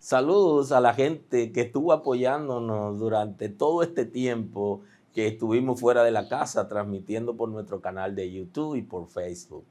Saludos a la gente que estuvo apoyándonos durante todo este tiempo que estuvimos fuera de la casa, transmitiendo por nuestro canal de YouTube y por Facebook.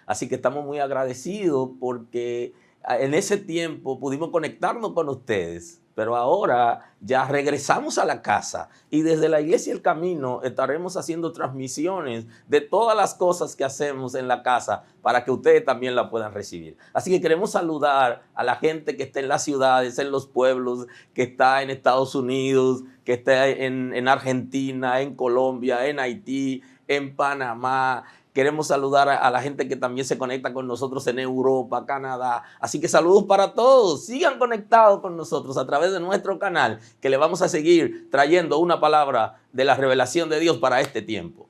Así que estamos muy agradecidos porque en ese tiempo pudimos conectarnos con ustedes, pero ahora ya regresamos a la casa y desde la Iglesia El Camino estaremos haciendo transmisiones de todas las cosas que hacemos en la casa para que ustedes también la puedan recibir. Así que queremos saludar a la gente que está en las ciudades, en los pueblos, que está en Estados Unidos, que está en Argentina, en Colombia, en Haití, en Panamá. Queremos saludar a la gente que también se conecta con nosotros en Europa, Canadá. Así que saludos para todos. Sigan conectados con nosotros a través de nuestro canal, que le vamos a seguir trayendo una palabra de la revelación de Dios para este tiempo.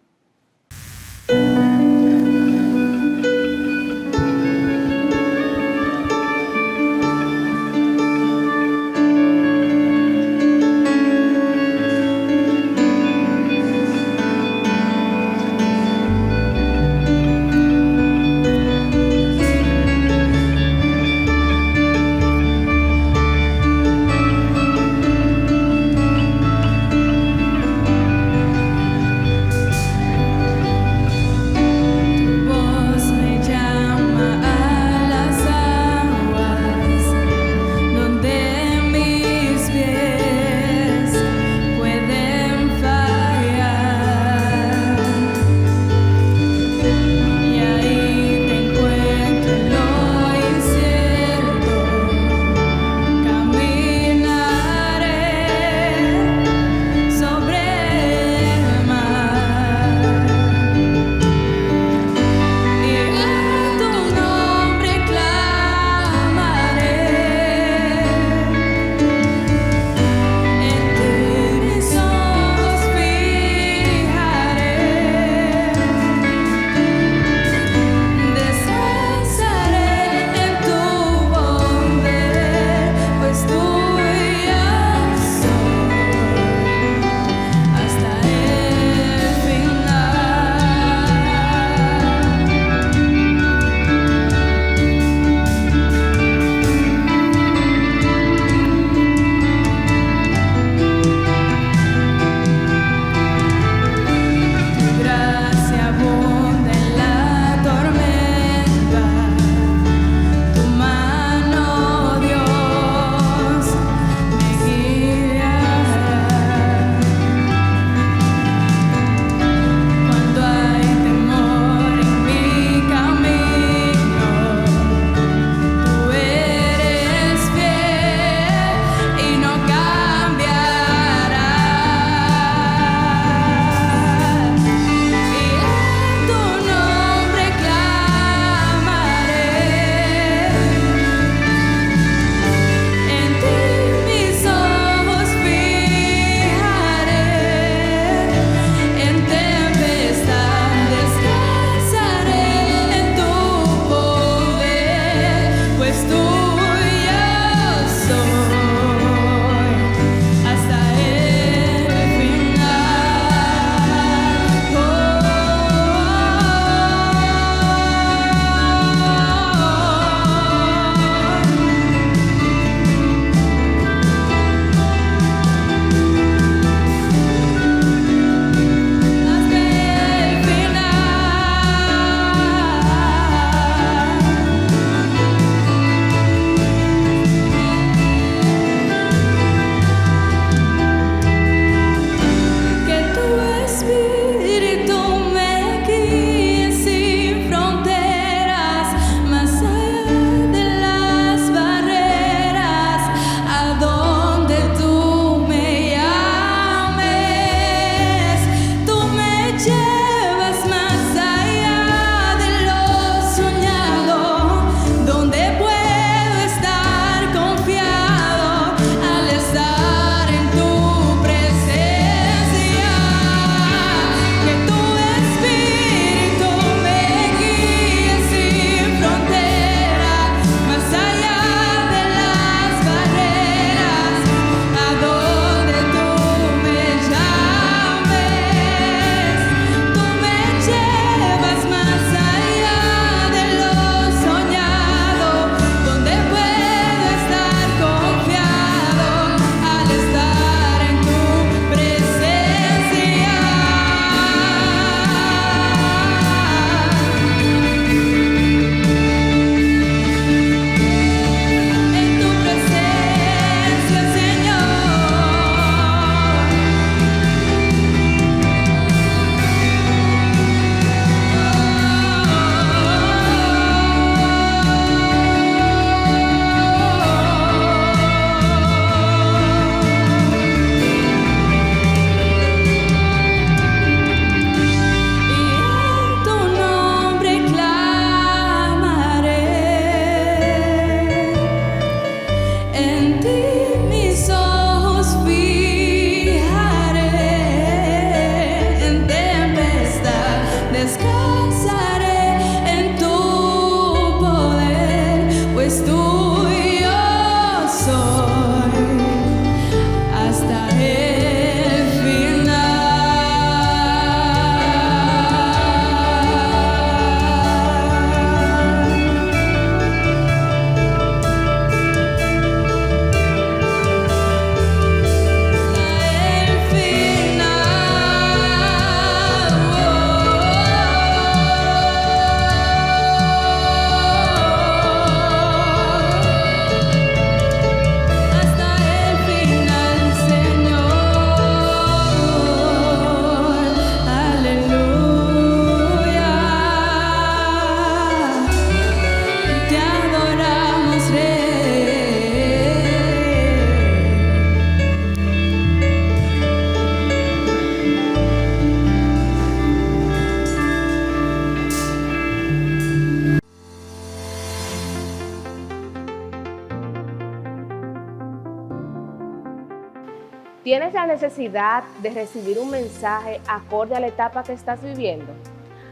¿Tienes la necesidad de recibir un mensaje acorde a la etapa que estás viviendo?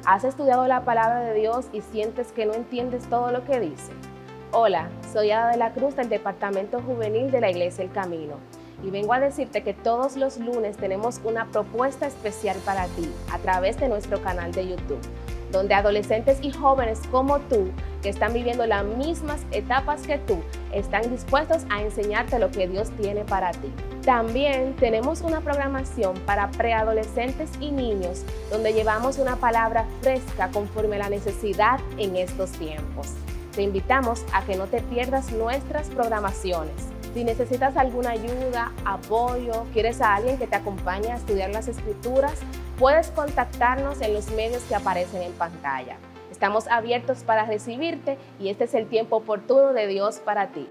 ¿Has estudiado la palabra de Dios y sientes que no entiendes todo lo que dice? Hola, soy Ada de la Cruz del Departamento Juvenil de la Iglesia El Camino y vengo a decirte que todos los lunes tenemos una propuesta especial para ti a través de nuestro canal de YouTube, donde adolescentes y jóvenes como tú, que están viviendo las mismas etapas que tú, están dispuestos a enseñarte lo que Dios tiene para ti. También tenemos una programación para preadolescentes y niños, donde llevamos una palabra fresca conforme a la necesidad en estos tiempos. Te invitamos a que no te pierdas nuestras programaciones. Si necesitas alguna ayuda, apoyo, quieres a alguien que te acompañe a estudiar las Escrituras, puedes contactarnos en los medios que aparecen en pantalla. Estamos abiertos para recibirte y este es el tiempo oportuno de Dios para ti.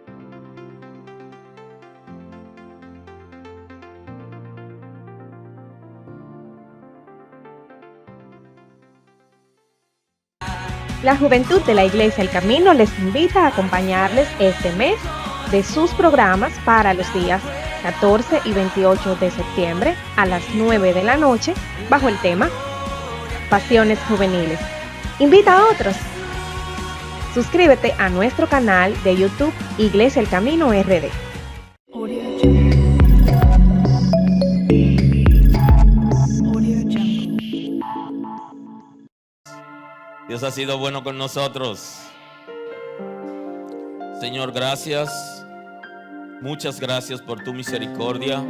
La juventud de la Iglesia El Camino les invita a acompañarles este mes de sus programas para los días 14 y 28 de septiembre a las 9 de la noche bajo el tema Pasiones Juveniles. Invita a otros. Suscríbete a nuestro canal de YouTube Iglesia El Camino RD. Dios ha sido bueno con nosotros. Señor, gracias. Muchas gracias por tu misericordia.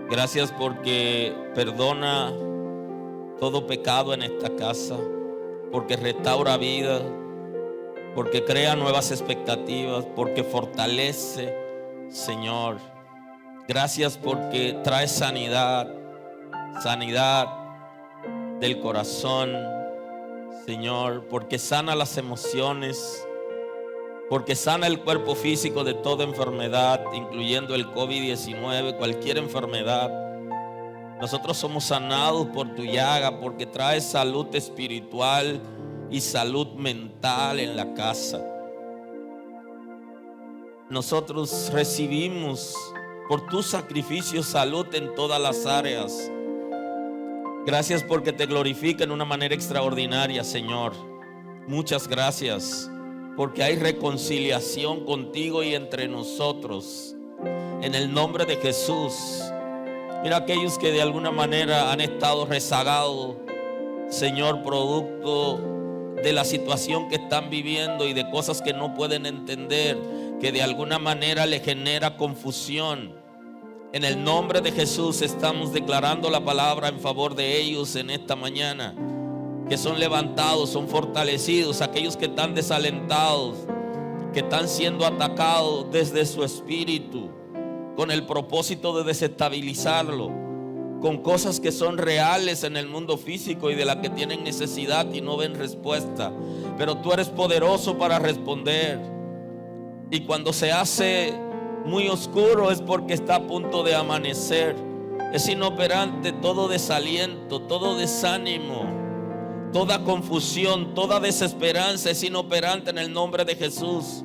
Gracias porque perdona todo pecado en esta casa, porque restaura vida, porque crea nuevas expectativas, porque fortalece, Señor. Gracias porque trae sanidad del corazón, Señor, porque sana las emociones, porque sana el cuerpo físico de toda enfermedad, incluyendo el COVID-19, cualquier enfermedad. Nosotros somos sanados por tu llaga, porque traes salud espiritual y salud mental en la casa. Nosotros recibimos por tu sacrificio salud en todas las áreas. Gracias porque te glorifica en una manera extraordinaria, Señor. Muchas gracias porque hay reconciliación contigo y entre nosotros. En el nombre de Jesús. Mira aquellos que de alguna manera han estado rezagados, Señor, producto de la situación que están viviendo y de cosas que no pueden entender, que de alguna manera le genera confusión. En el nombre de Jesús estamos declarando la palabra en favor de ellos en esta mañana, que son levantados, son fortalecidos, aquellos que están desalentados, que están siendo atacados desde su espíritu, con el propósito de desestabilizarlo, con cosas que son reales en el mundo físico y de las que tienen necesidad y no ven respuesta. Pero tú eres poderoso para responder. Y cuando se hace muy oscuro es porque está a punto de amanecer. Es inoperante todo desaliento, todo desánimo, toda confusión, toda desesperanza. Es inoperante en el nombre de Jesús.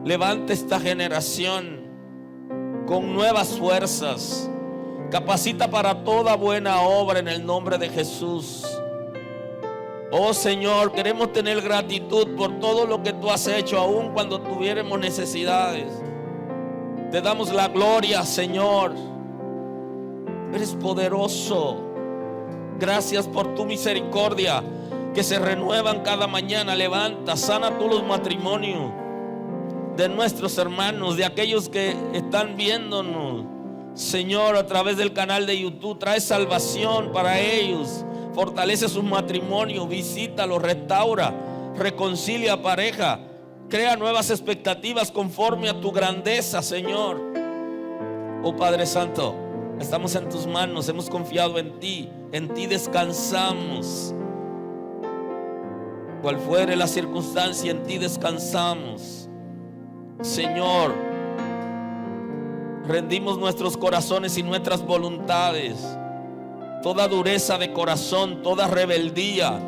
Levanta esta generación con nuevas fuerzas. Capacita para toda buena obra en el nombre de Jesús. Oh Señor, queremos tener gratitud por todo lo que tú has hecho, aun cuando tuviéramos necesidades. Te damos la gloria, Señor. Eres poderoso. Gracias por tu misericordia que se renuevan cada mañana. Levanta, sana tú los matrimonios de nuestros hermanos, de aquellos que están viéndonos, Señor, a través del canal de YouTube. Trae salvación para ellos. Fortalece sus matrimonios, visítalos, restaura, reconcilia a pareja. Crea nuevas expectativas conforme a tu grandeza, Señor. Oh Padre Santo, estamos en tus manos, hemos confiado en ti descansamos. Cual fuere la circunstancia, en ti descansamos. Señor, rendimos nuestros corazones y nuestras voluntades. Toda dureza de corazón, toda rebeldía,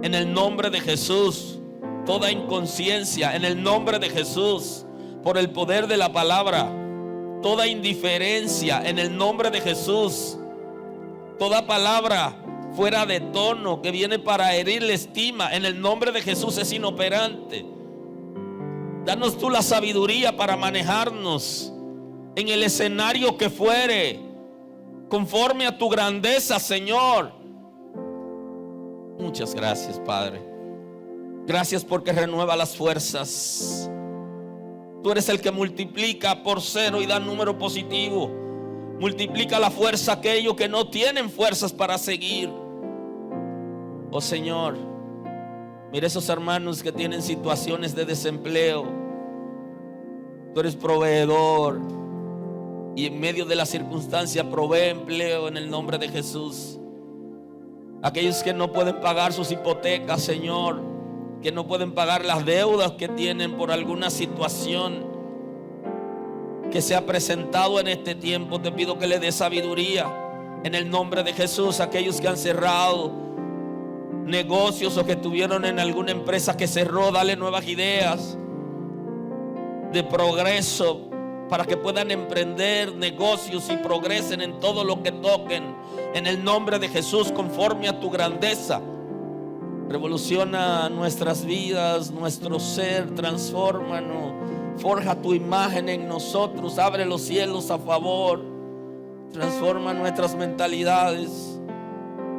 en el nombre de Jesús. Toda inconsciencia, en el nombre de Jesús, por el poder de la palabra, toda indiferencia en el nombre de Jesús. Toda palabra fuera de tono que viene para herir la estima, en el nombre de Jesús es inoperante. Danos tú la sabiduría para manejarnos en el escenario que fuere, conforme a tu grandeza, Señor. Muchas gracias, Padre. Gracias porque renueva las fuerzas. Tú eres el que multiplica por cero y da número positivo. Multiplica la fuerza a aquellos que no tienen fuerzas para seguir. Oh Señor, mira esos hermanos que tienen situaciones de desempleo. Tú eres proveedor y en medio de la circunstancia provee empleo en el nombre de Jesús. Aquellos que no pueden pagar sus hipotecas, Señor, que no pueden pagar las deudas que tienen por alguna situación que se ha presentado en este tiempo, te pido que le dé sabiduría en el nombre de Jesús. Aquellos que han cerrado negocios o que estuvieron en alguna empresa que cerró, dale nuevas ideas de progreso para que puedan emprender negocios y progresen en todo lo que toquen en el nombre de Jesús, conforme a tu grandeza. Revoluciona nuestras vidas, nuestro ser, transfórmanos, forja tu imagen en nosotros, abre los cielos a favor, transforma nuestras mentalidades,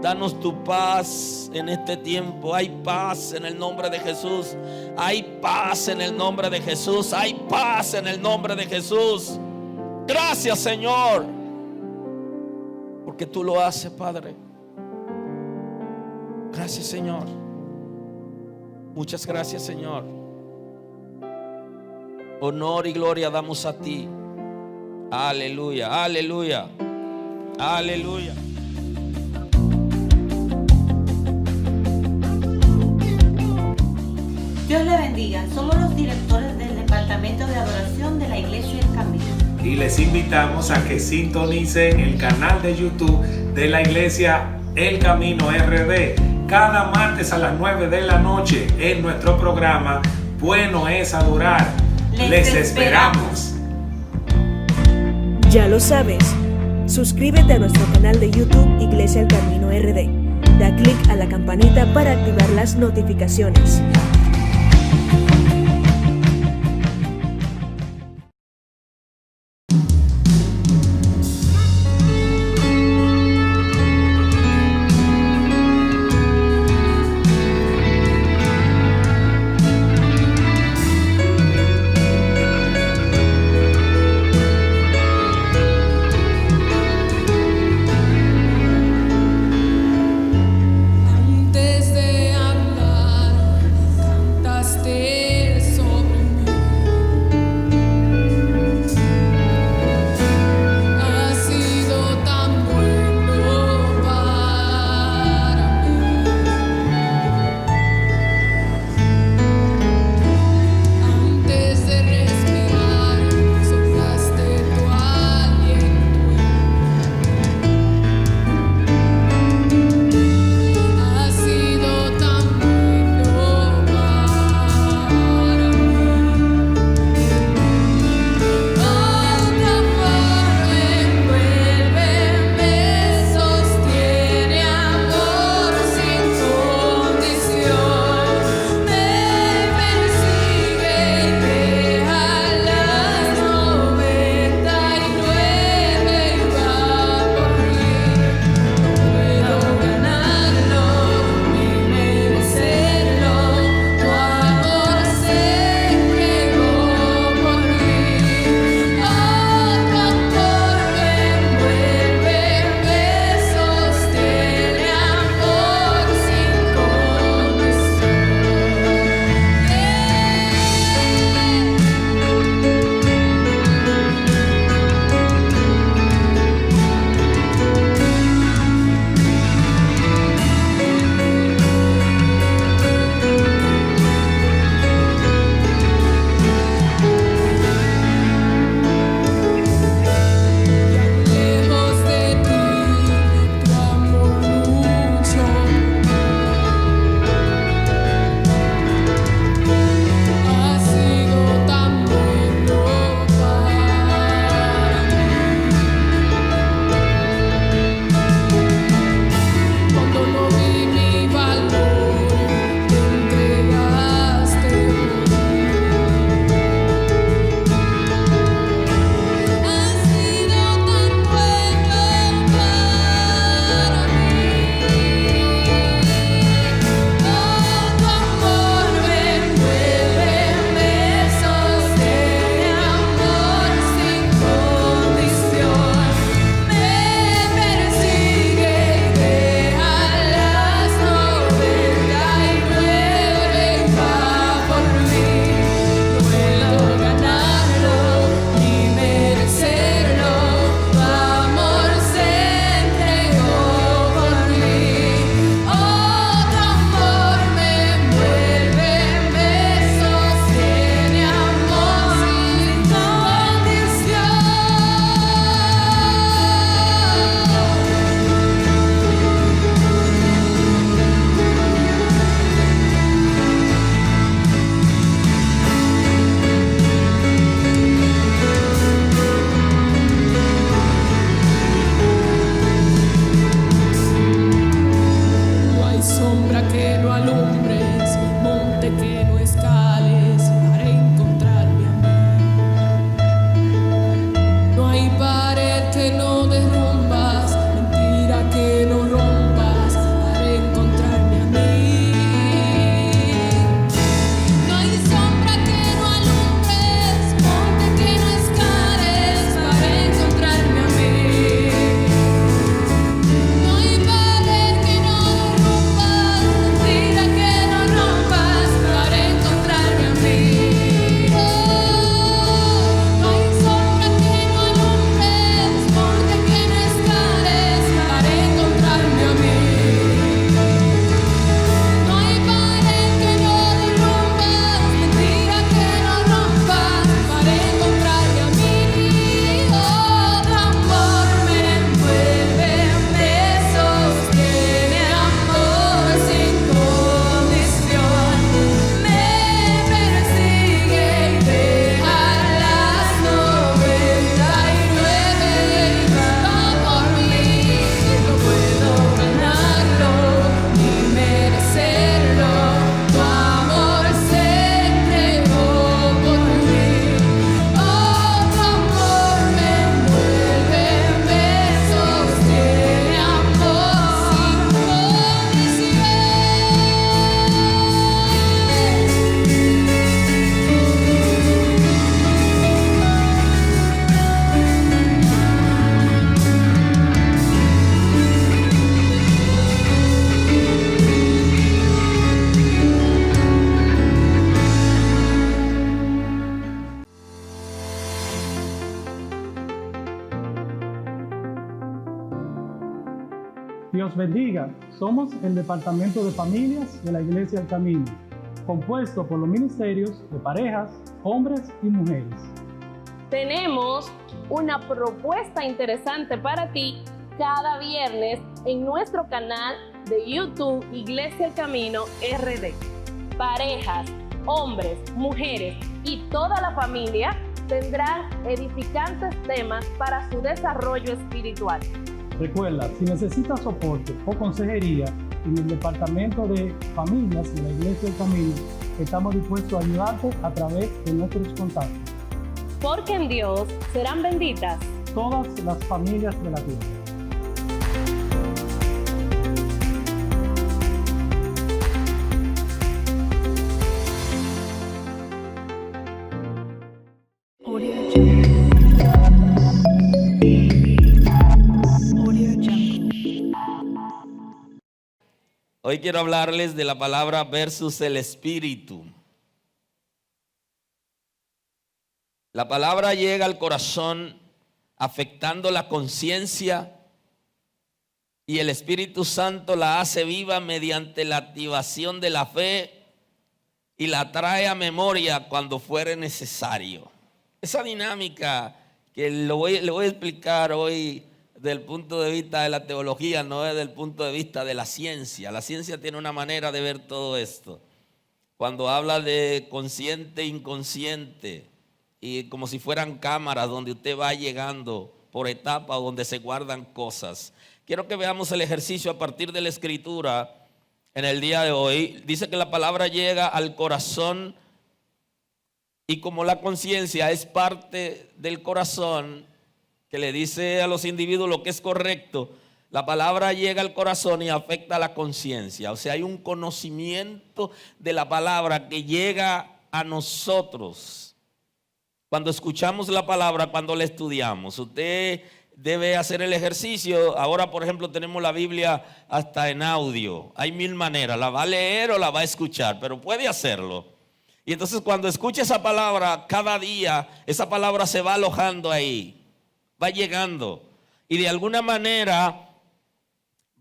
danos tu paz en este tiempo. Hay paz en el nombre de Jesús, hay paz en el nombre de Jesús, hay paz en el nombre de Jesús. Gracias, Señor, porque tú lo haces, Padre. Gracias, Señor. Muchas gracias, Señor. Honor y gloria damos a ti. Aleluya, aleluya, aleluya. Dios le bendiga. Somos los directores del Departamento de Adoración de la Iglesia El Camino. Y les invitamos a que sintonicen el canal de YouTube de la Iglesia El Camino RD cada martes a las 9 de la noche en nuestro programa Bueno es Adorar. Les esperamos. Ya lo sabes, suscríbete a nuestro canal de YouTube Iglesia El Camino RD. Da clic a la campanita para activar las notificaciones. Antes de hablar Dios bendiga. Somos el Departamento de Familias de la Iglesia El Camino, compuesto por los ministerios de parejas, hombres y mujeres. Tenemos una propuesta interesante para ti cada viernes en nuestro canal de YouTube Iglesia El Camino RD. Parejas, hombres, mujeres y toda la familia tendrán edificantes temas para su desarrollo espiritual. Recuerda, si necesitas soporte o consejería en el Departamento de Familias de la Iglesia El Camino, estamos dispuestos a ayudarte a través de nuestros contactos. Porque en Dios serán benditas todas las familias de la tierra. Hoy quiero hablarles de la palabra versus el espíritu. La palabra llega al corazón afectando la conciencia y el Espíritu Santo la hace viva mediante la activación de la fe y la trae a memoria cuando fuere necesario. Esa dinámica que le voy a explicar hoy desde el punto de vista de la teología, no desde el punto de vista de la ciencia. La ciencia tiene una manera de ver todo esto. Cuando habla de consciente e inconsciente, y como si fueran cámaras donde usted va llegando por etapas donde se guardan cosas. Quiero que veamos el ejercicio a partir de la Escritura en el día de hoy. Dice que la palabra llega al corazón y como la conciencia es parte del corazón que le dice a los individuos lo que es correcto, la palabra llega al corazón y afecta a la conciencia. O sea, hay un conocimiento de la palabra que llega a nosotros. Cuando escuchamos la palabra, cuando la estudiamos, usted debe hacer el ejercicio. Ahora, por ejemplo, tenemos la Biblia hasta en audio. Hay 1000 maneras, la va a leer o la va a escuchar, pero puede hacerlo. Y entonces cuando escucha esa palabra, cada día, esa palabra se va alojando ahí, va llegando. Y de alguna manera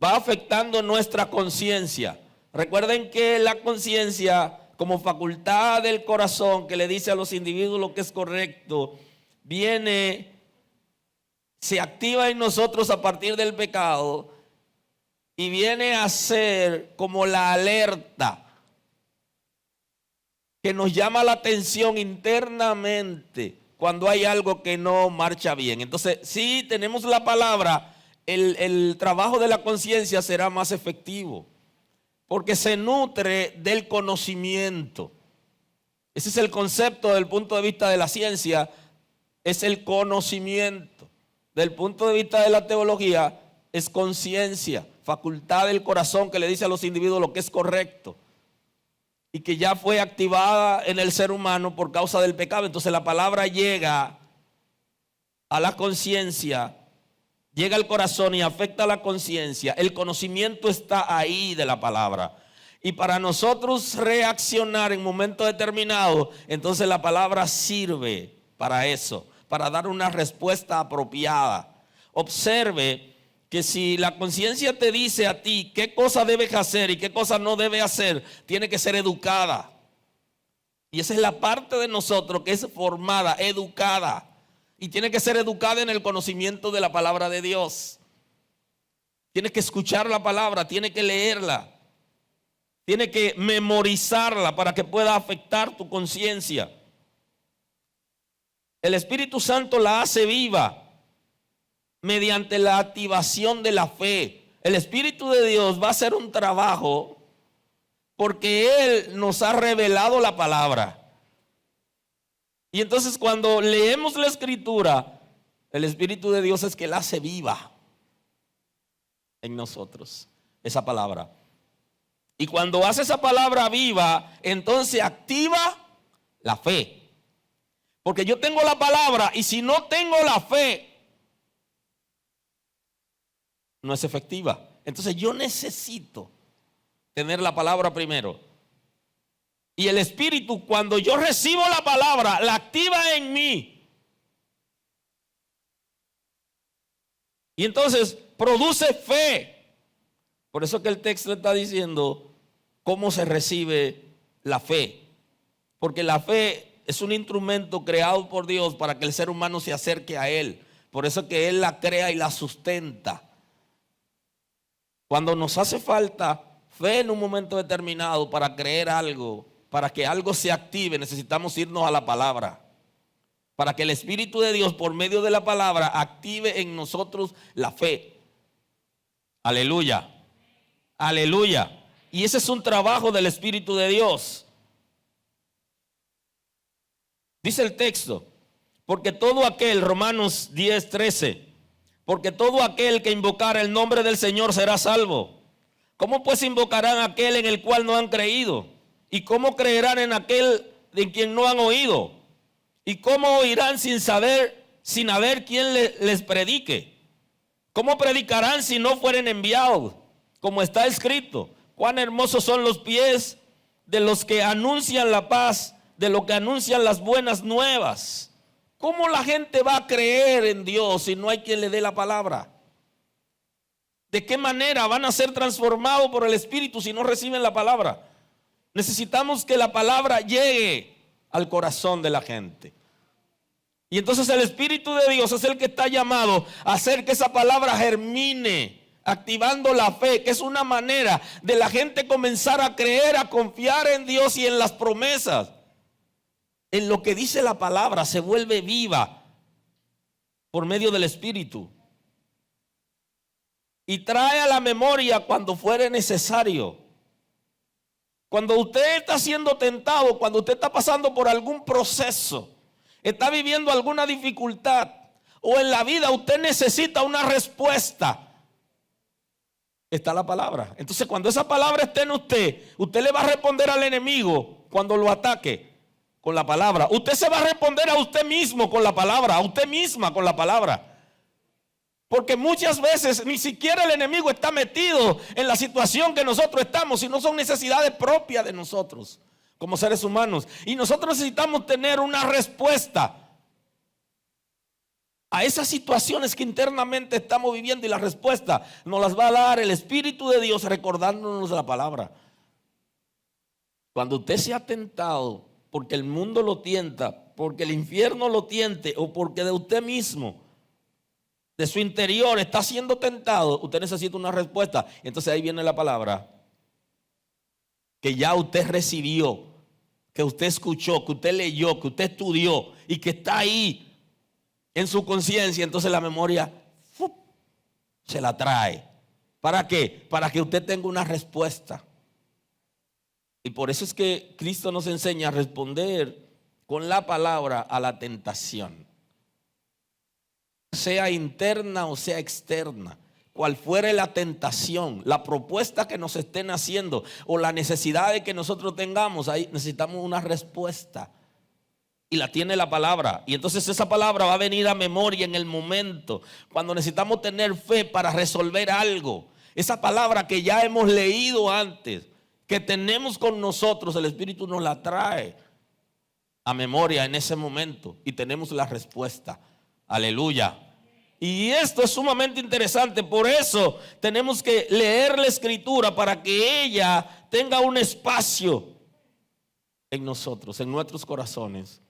va afectando nuestra conciencia. Recuerden que la conciencia, como facultad del corazón que le dice a los individuos lo que es correcto, se activa en nosotros a partir del pecado y viene a ser como la alerta que nos llama la atención internamente cuando hay algo que no marcha bien. Entonces, si tenemos la palabra, el trabajo de la conciencia será más efectivo. Porque se nutre del conocimiento. Ese es el concepto desde el punto de vista de la ciencia, es el conocimiento. Desde el punto de vista de la teología, es conciencia, facultad del corazón que le dice a los individuos lo que es correcto. Y que ya fue activada en el ser humano por causa del pecado. Entonces la palabra llega a la conciencia, llega al corazón y afecta a la conciencia. El conocimiento está ahí de la palabra. Y para nosotros reaccionar en momentos determinados, entonces la palabra sirve para eso, para dar una respuesta apropiada. Observe que si la conciencia te dice a ti qué cosa debes hacer y qué cosa no debes hacer, tiene que ser educada. Y esa es la parte de nosotros que es formada, educada. Y tiene que ser educada en el conocimiento de la palabra de Dios. Tiene que escuchar la palabra, tiene que leerla. Tiene que memorizarla para que pueda afectar tu conciencia. El Espíritu Santo la hace viva mediante la activación de la fe. El Espíritu de Dios va a hacer un trabajo porque Él nos ha revelado la palabra. Y entonces cuando leemos la Escritura, el Espíritu de Dios es que la hace viva en nosotros, esa palabra. Y cuando hace esa palabra viva, entonces activa la fe. Porque yo tengo la palabra y si no tengo la fe, no es efectiva. Entonces yo necesito tener la palabra primero. Y el Espíritu, cuando yo recibo la palabra, la activa en mí. Y entonces produce fe. Por eso que el texto está diciendo cómo se recibe la fe. Porque la fe es un instrumento creado por Dios para que el ser humano se acerque a Él. Por eso que Él la crea y la sustenta. Cuando nos hace falta fe en un momento determinado para creer algo, para que algo se active, necesitamos irnos a la palabra. Para que el Espíritu de Dios, por medio de la palabra, active en nosotros la fe. Aleluya. Aleluya. Y ese es un trabajo del Espíritu de Dios. Dice el texto, porque todo aquel, Romanos 10:13, porque todo aquel que invocara el nombre del Señor será salvo. ¿Cómo pues invocarán a aquel en el cual no han creído? ¿Y cómo creerán en aquel de quien no han oído? ¿Y cómo oirán sin haber quien les predique? ¿Cómo predicarán si no fueren enviados? Como está escrito, cuán hermosos son los pies de los que anuncian la paz, de los que anuncian las buenas nuevas. ¿Cómo la gente va a creer en Dios si no hay quien le dé la palabra? ¿De qué manera van a ser transformados por el Espíritu si no reciben la palabra? Necesitamos que la palabra llegue al corazón de la gente. Y entonces el Espíritu de Dios es el que está llamado a hacer que esa palabra germine, activando la fe, que es una manera de la gente comenzar a creer, a confiar en Dios y en las promesas. En lo que dice la palabra se vuelve viva por medio del Espíritu. Y trae a la memoria cuando fuere necesario. Cuando usted está siendo tentado, cuando usted está pasando por algún proceso, está viviendo alguna dificultad, o en la vida usted necesita una respuesta, está la palabra. Entonces cuando esa palabra esté en usted, usted le va a responder al enemigo cuando lo ataque con la palabra. Usted se va a responder a usted mismo con la palabra, a usted misma con la palabra. Porque muchas veces ni siquiera el enemigo está metido en la situación que nosotros estamos, sino son necesidades propias de nosotros como seres humanos. Y nosotros necesitamos tener una respuesta a esas situaciones que internamente estamos viviendo, y la respuesta nos las va a dar el Espíritu de Dios recordándonos la palabra. Cuando usted se ha tentado porque el mundo lo tienta, porque el infierno lo tiente, o porque de usted mismo, de su interior, está siendo tentado, usted necesita una respuesta. Entonces ahí viene la palabra que ya usted recibió, que usted escuchó, que usted leyó, que usted estudió y que está ahí en su conciencia. Entonces la memoria se la trae. ¿Para qué? Para que usted tenga una respuesta. Y por eso es que Cristo nos enseña a responder con la palabra a la tentación, sea interna o sea externa. Cual fuere la tentación, la propuesta que nos estén haciendo o la necesidad de que nosotros tengamos, ahí necesitamos una respuesta. Y la tiene la palabra. Y entonces esa palabra va a venir a memoria en el momento cuando necesitamos tener fe para resolver algo. Esa palabra que ya hemos leído antes, que tenemos con nosotros, el Espíritu nos la trae a memoria en ese momento y tenemos la respuesta. Aleluya. Y esto es sumamente interesante. Por eso tenemos que leer la Escritura para que ella tenga un espacio en nosotros, en nuestros corazones,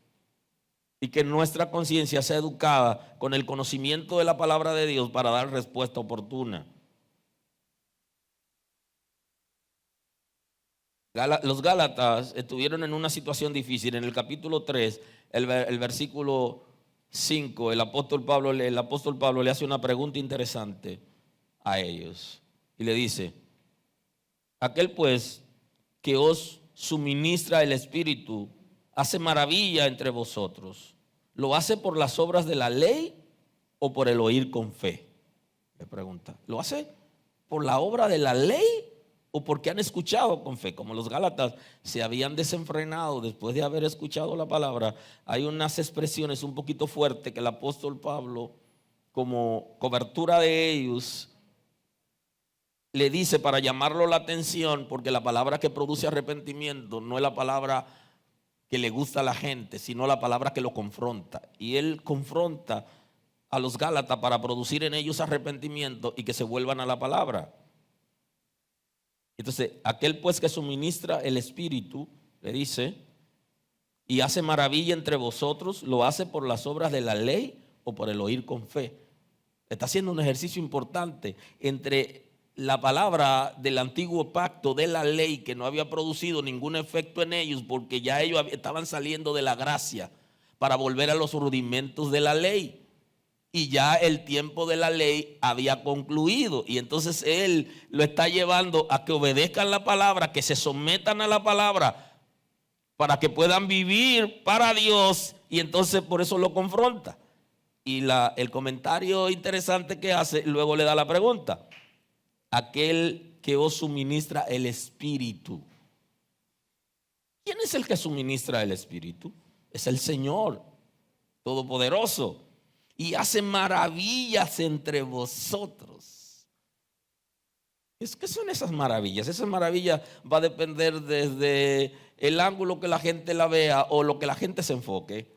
y que nuestra conciencia sea educada con el conocimiento de la palabra de Dios para dar respuesta oportuna. Los Gálatas estuvieron en una situación difícil. En el capítulo 3, el versículo 5, el apóstol Pablo le hace una pregunta interesante a ellos y le dice: aquel pues que os suministra el Espíritu hace maravilla entre vosotros, ¿lo hace por las obras de la ley o por el oír con fe? Le pregunta. ¿Lo hace por la obra de la ley o porque han escuchado con fe? Como los Gálatas se habían desenfrenado después de haber escuchado la palabra, hay unas expresiones un poquito fuertes que el apóstol Pablo, como cobertura de ellos, le dice para llamarlo la atención, porque la palabra que produce arrepentimiento no es la palabra que le gusta a la gente, sino la palabra que lo confronta. Y él confronta a los Gálatas para producir en ellos arrepentimiento y que se vuelvan a la palabra. Entonces, aquel pues que suministra el Espíritu, le dice, y hace maravilla entre vosotros, ¿lo hace por las obras de la ley o por el oír con fe? Está haciendo un ejercicio importante entre la palabra del antiguo pacto, de la ley, que no había producido ningún efecto en ellos porque ya ellos estaban saliendo de la gracia para volver a los rudimentos de la ley. Y ya el tiempo de la ley había concluido. Y entonces él lo está llevando a que obedezcan la palabra, que se sometan a la palabra para que puedan vivir para Dios. Y entonces por eso lo confronta. Y el comentario interesante que hace, luego le da la pregunta. Aquel que os suministra el Espíritu. ¿Quién es el que suministra el Espíritu? Es el Señor Todopoderoso. Y hace maravillas entre vosotros. ¿Qué son esas maravillas? Esas maravillas va a depender desde el ángulo que la gente la vea o lo que la gente se enfoque.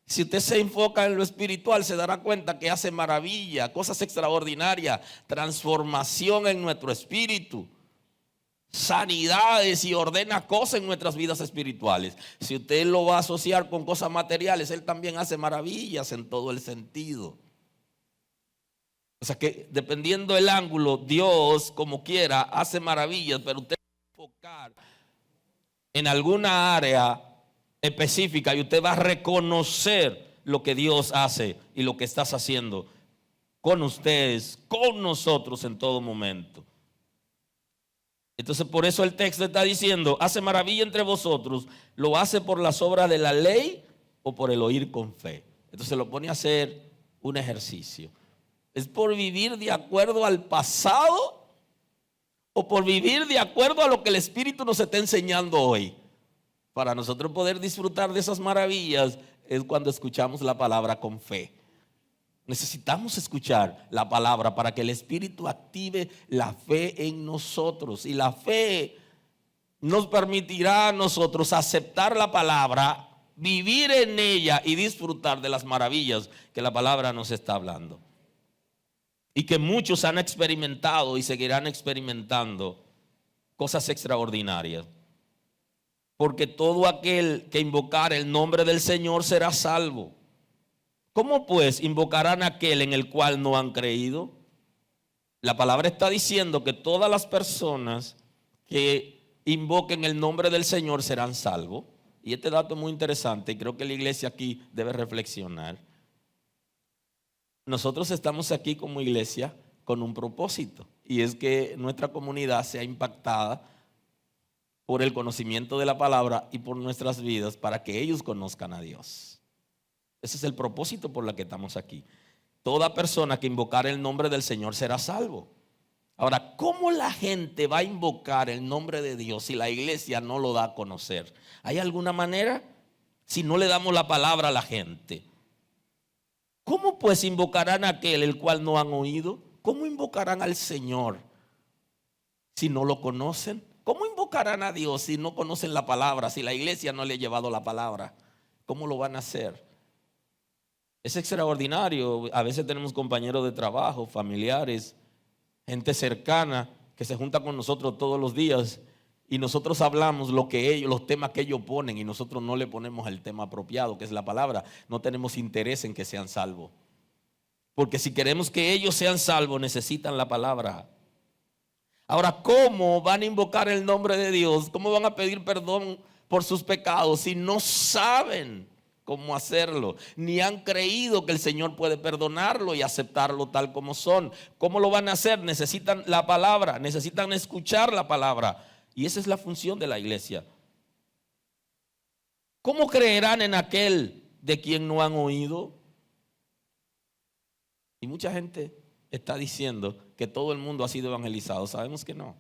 Si usted se enfoca en lo espiritual, se dará cuenta que hace maravillas, cosas extraordinarias, transformación en nuestro espíritu, sanidades, y ordena cosas en nuestras vidas espirituales. Si usted lo va a asociar con cosas materiales, Él también hace maravillas en todo el sentido. O sea que dependiendo del ángulo, Dios como quiera hace maravillas, pero usted va a enfocar en alguna área específica y usted va a reconocer lo que Dios hace y lo que estás haciendo con ustedes, con nosotros en todo momento. Entonces por eso el texto está diciendo, hace maravilla entre vosotros, ¿lo hace por las obras de la ley o por el oír con fe? Entonces lo pone a hacer un ejercicio. ¿Es por vivir de acuerdo al pasado o por vivir de acuerdo a lo que el Espíritu nos está enseñando hoy? Para nosotros poder disfrutar de esas maravillas es cuando escuchamos la palabra con fe. Necesitamos escuchar la palabra para que el Espíritu active la fe en nosotros. Y la fe nos permitirá a nosotros aceptar la palabra, vivir en ella y disfrutar de las maravillas que la palabra nos está hablando. Y que muchos han experimentado y seguirán experimentando cosas extraordinarias. Porque todo aquel que invocar el nombre del Señor será salvo. ¿Cómo pues invocarán a aquel en el cual no han creído? La palabra está diciendo que todas las personas que invoquen el nombre del Señor serán salvos. Y este dato es muy interesante y creo que la iglesia aquí debe reflexionar. Nosotros estamos aquí como iglesia con un propósito, y es que nuestra comunidad sea impactada por el conocimiento de la palabra y por nuestras vidas para que ellos conozcan a Dios. Ese es el propósito por el que estamos aquí. Toda persona que invocar el nombre del Señor será salvo. Ahora, ¿cómo la gente va a invocar el nombre de Dios si la iglesia no lo da a conocer? ¿Hay alguna manera? Si no le damos la palabra a la gente. ¿Cómo pues invocarán a aquel el cual no han oído? ¿Cómo invocarán al Señor si no lo conocen? ¿Cómo invocarán a Dios si no conocen la palabra? Si la iglesia no le ha llevado la palabra, ¿cómo lo van a hacer? Es extraordinario. A veces tenemos compañeros de trabajo, familiares, gente cercana que se junta con nosotros todos los días y nosotros hablamos los temas que ellos ponen y nosotros no le ponemos el tema apropiado, que es la palabra. No tenemos interés en que sean salvos. Porque si queremos que ellos sean salvos, necesitan la palabra. Ahora, ¿cómo van a invocar el nombre de Dios? ¿Cómo van a pedir perdón por sus pecados si no saben cómo hacerlo? Ni han creído que el Señor puede perdonarlo y aceptarlo tal como son. ¿Cómo lo van a hacer? Necesitan la palabra, necesitan escuchar la palabra. Y esa es la función de la iglesia. ¿Cómo creerán en aquel de quien no han oído? Y mucha gente está diciendo que todo el mundo ha sido evangelizado. Sabemos que no.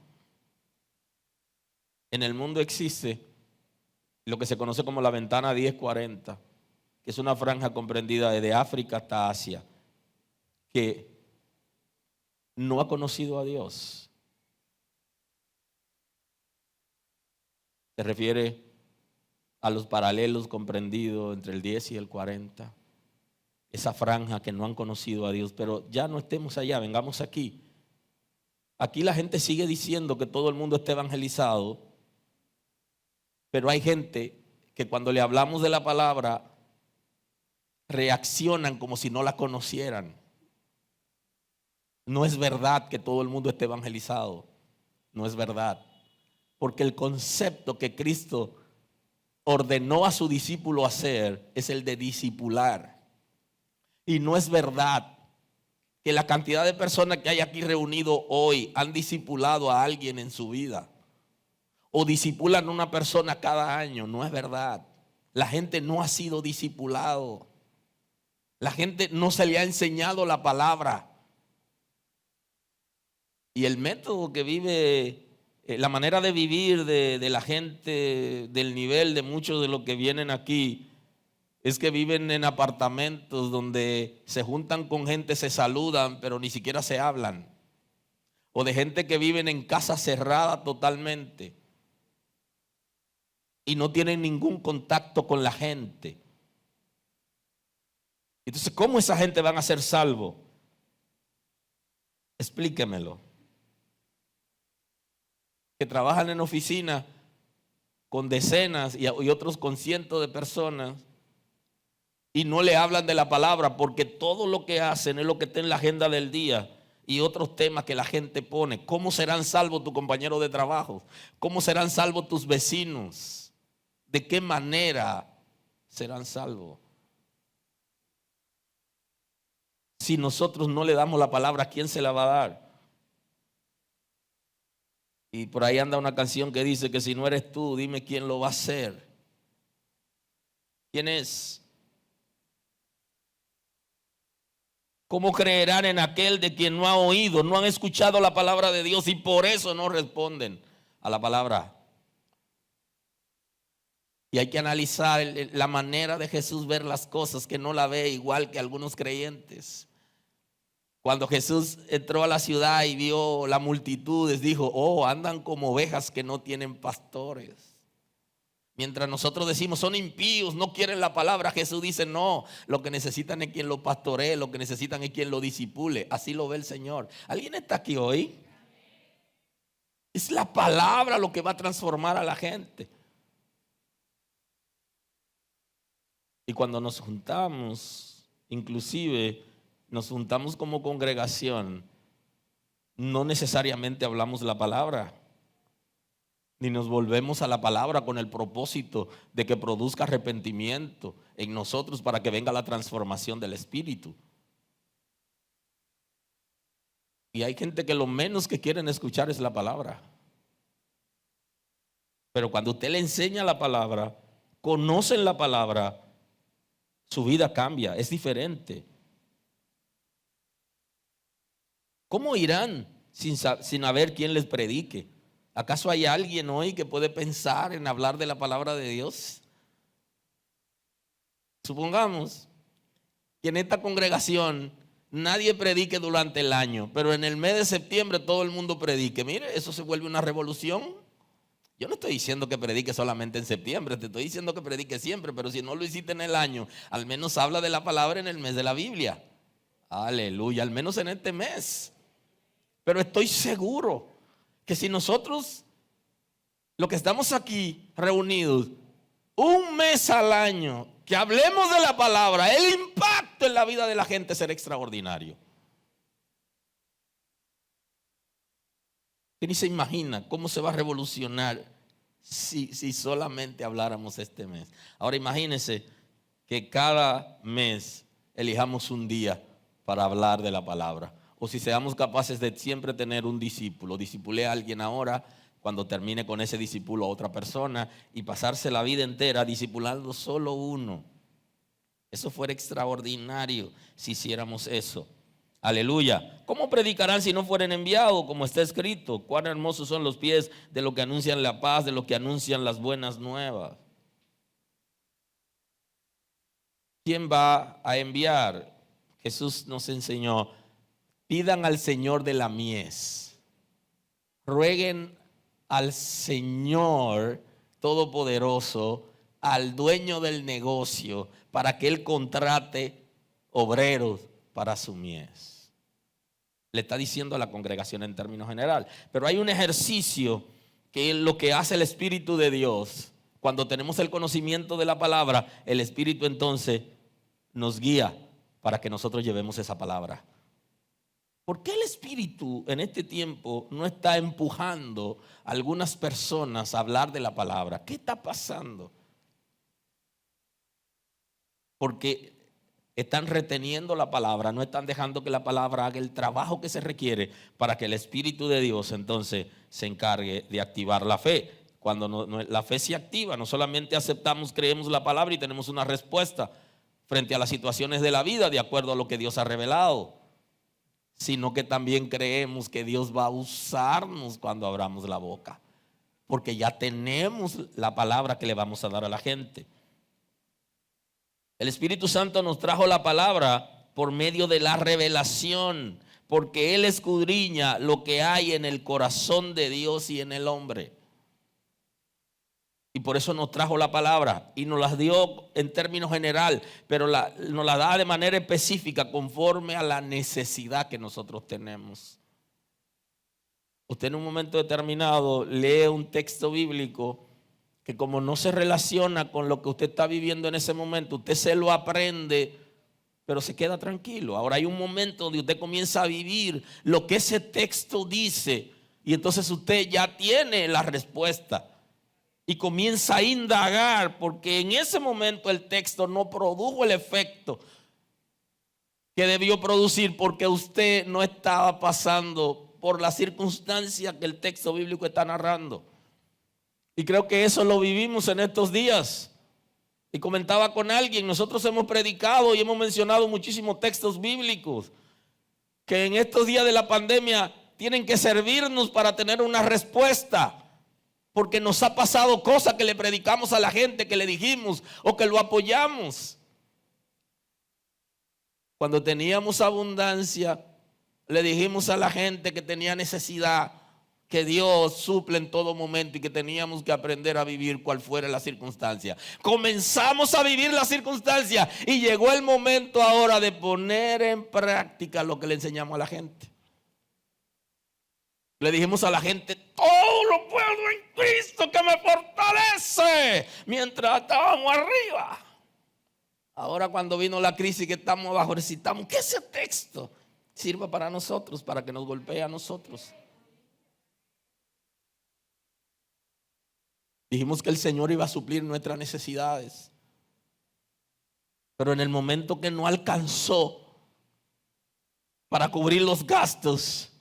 En el mundo existe lo que se conoce como la ventana 1040, que es una franja comprendida desde África hasta Asia, que no ha conocido a Dios. Se refiere a los paralelos comprendidos entre el 10 y el 40. Esa franja que no han conocido a Dios, pero ya no estemos allá, vengamos aquí. Aquí la gente sigue diciendo que todo el mundo está evangelizado, pero hay gente que cuando le hablamos de la palabra reaccionan como si no la conocieran. No es verdad que todo el mundo esté evangelizado. No es verdad. Porque el concepto que Cristo ordenó a su discípulo hacer es el de discipular. Y no es verdad que la cantidad de personas que hay aquí reunido hoy han discipulado a alguien en su vida. O discipulan a una persona cada año. No es verdad. La gente no ha sido discipulado. La gente no se le ha enseñado la palabra. Y el método que vive, la manera de vivir de la gente, del nivel de muchos de los que vienen aquí, es que viven en apartamentos donde se juntan con gente, se saludan, pero ni siquiera se hablan. O de gente que viven en casa cerrada totalmente y no tienen ningún contacto con la gente. Entonces, ¿cómo esa gente van a ser salvos? Explíquemelo. Que trabajan en oficina con decenas y otros con cientos de personas y no le hablan de la palabra, porque todo lo que hacen es lo que está en la agenda del día y otros temas que la gente pone. ¿Cómo serán salvos tus compañeros de trabajo? ¿Cómo serán salvos tus vecinos? ¿De qué manera serán salvos? Si nosotros no le damos la palabra, ¿a quién se la va a dar? Y por ahí anda una canción que dice que si no eres tú, dime quién lo va a hacer. ¿Quién es? ¿Cómo creerán en aquel de quien no ha oído, no han escuchado la palabra de Dios y por eso no responden a la palabra? Y hay que analizar la manera de Jesús ver las cosas, que no la ve igual que algunos creyentes. Cuando Jesús entró a la ciudad y vio la multitudes, dijo, oh, andan como ovejas que no tienen pastores. Mientras nosotros decimos, son impíos, no quieren la palabra, Jesús dice, no, lo que necesitan es quien lo pastoree, lo que necesitan es quien lo disipule. Así lo ve el Señor. ¿Alguien está aquí hoy? Es la palabra lo que va a transformar a la gente. Y cuando nos juntamos, inclusive nos juntamos como congregación, no necesariamente hablamos la palabra, ni nos volvemos a la palabra con el propósito de que produzca arrepentimiento en nosotros para que venga la transformación del espíritu. Y hay gente que lo menos que quieren escuchar es la palabra. Pero cuando usted le enseña la palabra, conocen la palabra, su vida cambia, es diferente. ¿Cómo irán sin saber quién les predique? ¿Acaso hay alguien hoy que puede pensar en hablar de la palabra de Dios? Supongamos que en esta congregación nadie predique durante el año, pero en el mes de septiembre todo el mundo predique. Mire, eso se vuelve una revolución. Yo no estoy diciendo que predique solamente en septiembre, te estoy diciendo que predique siempre, pero si no lo hiciste en el año, al menos habla de la palabra en el mes de la Biblia. Aleluya, al menos en este mes. Pero estoy seguro que si nosotros, los que estamos aquí reunidos, un mes al año, que hablemos de la palabra, el impacto en la vida de la gente será extraordinario. Que ni se imagina cómo se va a revolucionar si solamente habláramos este mes. Ahora imagínense que cada mes elijamos un día para hablar de la palabra. O si seamos capaces de siempre tener un discípulo, discipulé a alguien ahora, cuando termine con ese discípulo a otra persona y pasarse la vida entera discipulando solo uno. Eso fuera extraordinario si hiciéramos eso. Aleluya. ¿Cómo predicarán si no fueren enviados? Como está escrito, cuán hermosos son los pies de los que anuncian la paz, de los que anuncian las buenas nuevas. ¿Quién va a enviar? Jesús nos enseñó, pidan al Señor de la mies, rueguen al Señor Todopoderoso, al dueño del negocio, para que Él contrate obreros para su mies. Le está diciendo a la congregación en términos general. Pero hay un ejercicio que es lo que hace el Espíritu de Dios. Cuando tenemos el conocimiento de la palabra, el Espíritu entonces nos guía para que nosotros llevemos esa palabra. ¿Por qué el Espíritu en este tiempo no está empujando a algunas personas a hablar de la palabra? ¿Qué está pasando? Porque están reteniendo la palabra, no están dejando que la palabra haga el trabajo que se requiere para que el Espíritu de Dios entonces se encargue de activar la fe. Cuando la fe se activa, no solamente aceptamos, creemos la palabra y tenemos una respuesta frente a las situaciones de la vida de acuerdo a lo que Dios ha revelado, sino que también creemos que Dios va a usarnos cuando abramos la boca, porque ya tenemos la palabra que le vamos a dar a la gente. El Espíritu Santo nos trajo la palabra por medio de la revelación, porque Él escudriña lo que hay en el corazón de Dios y en el hombre. Y por eso nos trajo la palabra y nos las dio en términos general, pero nos la da de manera específica conforme a la necesidad que nosotros tenemos. Usted en un momento determinado lee un texto bíblico que como no se relaciona con lo que usted está viviendo en ese momento, usted se lo aprende, pero se queda tranquilo. Ahora hay un momento donde usted comienza a vivir lo que ese texto dice y entonces usted ya tiene la respuesta. Y comienza a indagar porque en ese momento el texto no produjo el efecto que debió producir porque usted no estaba pasando por la circunstancia que el texto bíblico está narrando. Y creo que eso lo vivimos en estos días. Y comentaba con alguien, nosotros hemos predicado y hemos mencionado muchísimos textos bíblicos que en estos días de la pandemia tienen que servirnos para tener una respuesta. Porque nos ha pasado cosas que le predicamos a la gente, que le dijimos o que lo apoyamos. Cuando teníamos abundancia, le dijimos a la gente que tenía necesidad, que Dios suple en todo momento y que teníamos que aprender a vivir cual fuera la circunstancia. Comenzamos a vivir la circunstancia y llegó el momento ahora de poner en práctica lo que le enseñamos a la gente. Le dijimos a la gente, todo lo puedo en Cristo que me fortalece, mientras estábamos arriba. Ahora cuando vino la crisis que estamos abajo, recitamos que ese texto sirva para nosotros, para que nos golpee a nosotros. Dijimos que el Señor iba a suplir nuestras necesidades. Pero en el momento que no alcanzó para cubrir los gastos,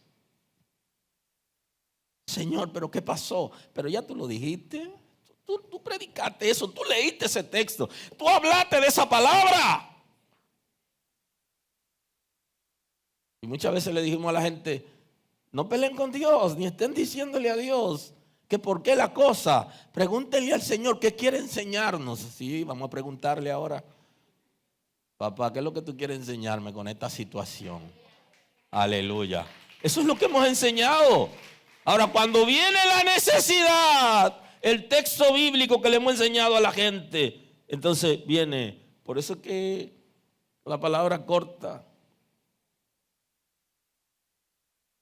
Señor, pero ¿qué pasó? Pero ya tú lo dijiste, tú predicaste eso, tú leíste ese texto, tú hablaste de esa palabra. Y muchas veces le dijimos a la gente, no peleen con Dios, ni estén diciéndole a Dios que por qué la cosa. Pregúntenle al Señor qué quiere enseñarnos. Sí, vamos a preguntarle ahora. Papá, ¿qué es lo que tú quieres enseñarme con esta situación? Aleluya. Eso es lo que hemos enseñado. Ahora, cuando viene la necesidad, el texto bíblico que le hemos enseñado a la gente, entonces viene. Por eso es que la palabra corta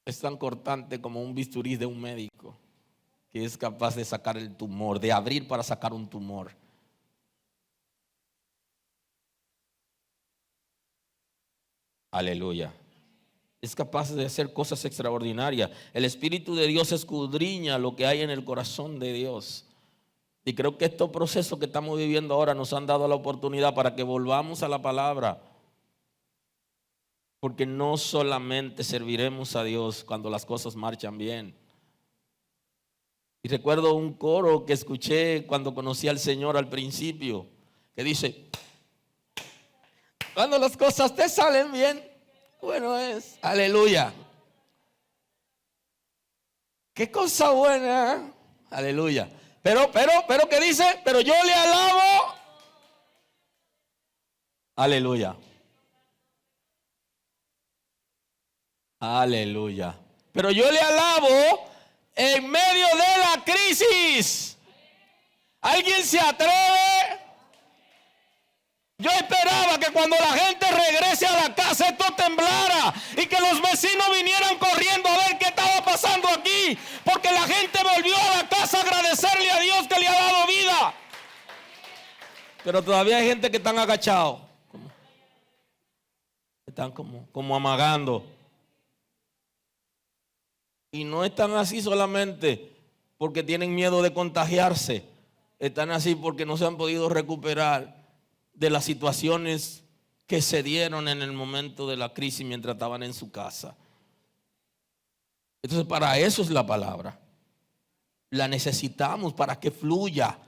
es tan cortante como un bisturí de un médico que es capaz de sacar el tumor, de abrir para sacar un tumor. Aleluya. Es capaz de hacer cosas extraordinarias. El Espíritu de Dios escudriña lo que hay en el corazón de Dios. Y creo que estos procesos que estamos viviendo ahora nos han dado la oportunidad para que volvamos a la palabra. Porque no solamente serviremos a Dios cuando las cosas marchan bien. Y recuerdo un coro que escuché cuando conocí al Señor al principio, que dice, cuando las cosas te salen bien, bueno es, aleluya. Qué cosa buena, aleluya. Pero, ¿qué dice? Pero yo le alabo, aleluya. Aleluya. Pero yo le alabo en medio de la crisis. ¿Alguien se atreve? Yo esperaba que cuando la gente regrese a la casa esto temblara y que los vecinos vecinos vinieran corriendo a ver qué estaba pasando aquí, porque la gente volvió a la casa a agradecerle a Dios que le ha dado vida. Pero todavía hay gente que están agachados, están como amagando. Y no están así solamente porque tienen miedo de contagiarse. Están así porque no se han podido recuperar de las situaciones que se dieron en el momento de la crisis mientras estaban en su casa. Entonces, para eso es la palabra. La necesitamos para que fluya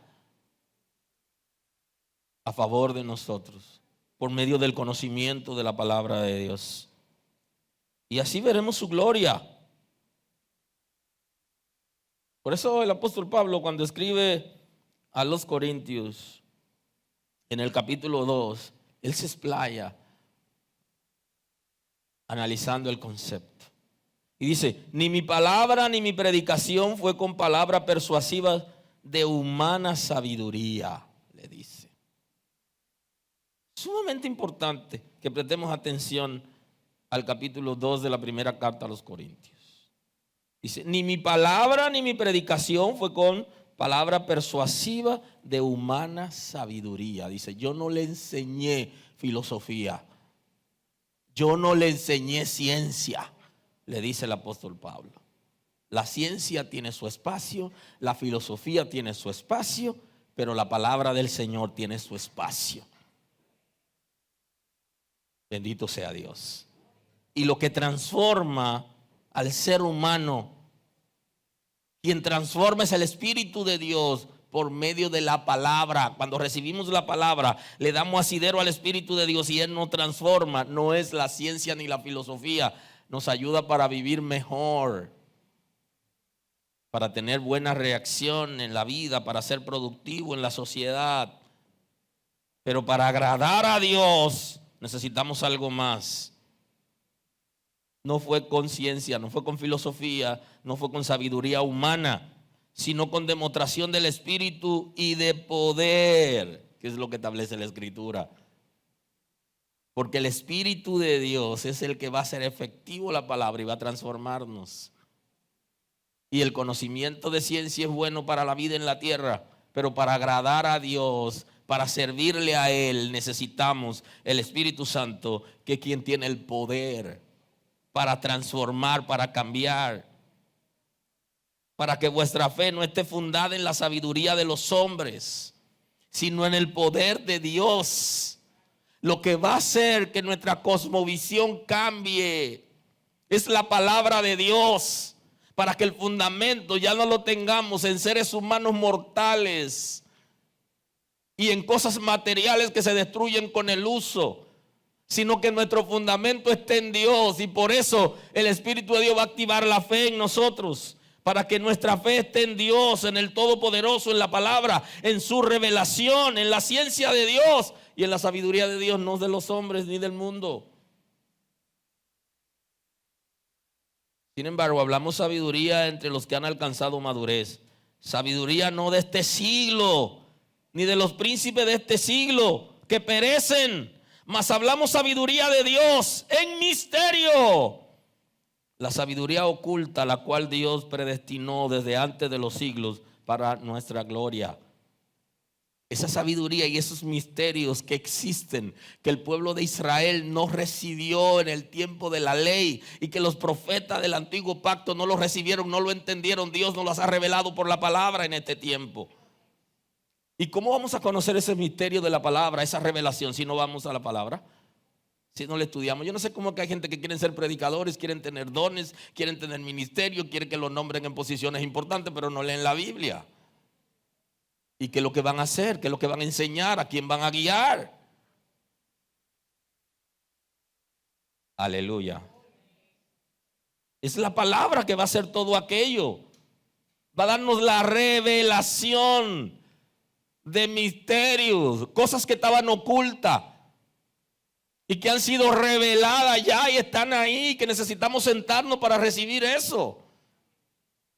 a favor de nosotros por medio del conocimiento de la palabra de Dios. Y así veremos su gloria. Por eso el apóstol Pablo, cuando escribe a los Corintios en el capítulo 2, él se explaya analizando el concepto. Y dice: ni mi palabra ni mi predicación fue con palabra persuasiva de humana sabiduría, le dice. Sumamente importante que prestemos atención al capítulo 2 de la primera carta a los Corintios. Dice: ni mi palabra ni mi predicación fue con palabra persuasiva de humana sabiduría. Dice: yo no le enseñé filosofía, yo no le enseñé ciencia, le dice el apóstol Pablo. La ciencia tiene su espacio, la filosofía tiene su espacio, pero la palabra del Señor tiene su espacio. Bendito sea Dios. Y lo que transforma al ser humano, quien transforma es el Espíritu de Dios por medio de la palabra. Cuando recibimos la palabra, le damos asidero al Espíritu de Dios y Él nos transforma. No es la ciencia ni la filosofía. Nos ayuda para vivir mejor, para tener buena reacción en la vida, para ser productivo en la sociedad. Pero para agradar a Dios necesitamos algo más. No fue con ciencia, no fue con filosofía, no fue con sabiduría humana, sino con demostración del Espíritu y de poder, que es lo que establece la Escritura. Porque el Espíritu de Dios es el que va a hacer efectivo la palabra y va a transformarnos. Y el conocimiento de ciencia es bueno para la vida en la tierra, pero para agradar a Dios, para servirle a Él, necesitamos el Espíritu Santo, que es quien tiene el poder para transformar, para cambiar, para que vuestra fe no esté fundada en la sabiduría de los hombres, sino en el poder de Dios. Lo que va a hacer que nuestra cosmovisión cambie es la palabra de Dios, para que el fundamento ya no lo tengamos en seres humanos mortales y en cosas materiales que se destruyen con el uso, sino que nuestro fundamento esté en Dios. Y por eso el Espíritu de Dios va a activar la fe en nosotros, para que nuestra fe esté en Dios, en el Todopoderoso, en la palabra, en su revelación, en la ciencia de Dios y en la sabiduría de Dios, no de los hombres ni del mundo. Sin embargo, hablamos sabiduría entre los que han alcanzado madurez. Sabiduría no de este siglo, ni de los príncipes de este siglo que perecen, mas hablamos sabiduría de Dios en misterio. La sabiduría oculta, la cual Dios predestinó desde antes de los siglos para nuestra gloria. Esa sabiduría y esos misterios que existen, que el pueblo de Israel no recibió en el tiempo de la ley y que los profetas del antiguo pacto no lo recibieron, no lo entendieron, Dios nos los ha revelado por la palabra en este tiempo. ¿Y cómo vamos a conocer ese misterio de la palabra, esa revelación, si no vamos a la palabra? Si no le estudiamos. Yo no sé cómo que hay gente que quieren ser predicadores, quieren tener dones, quieren tener ministerio, quieren que los nombren en posiciones importantes, pero no leen la Biblia. ¿Y qué es lo que van a hacer? ¿Qué es lo que van a enseñar? ¿A quién van a guiar? Aleluya. Es la palabra que va a hacer todo aquello. Va a darnos la revelación de misterios, cosas que estaban ocultas y que han sido reveladas ya y están ahí, que necesitamos sentarnos para recibir eso.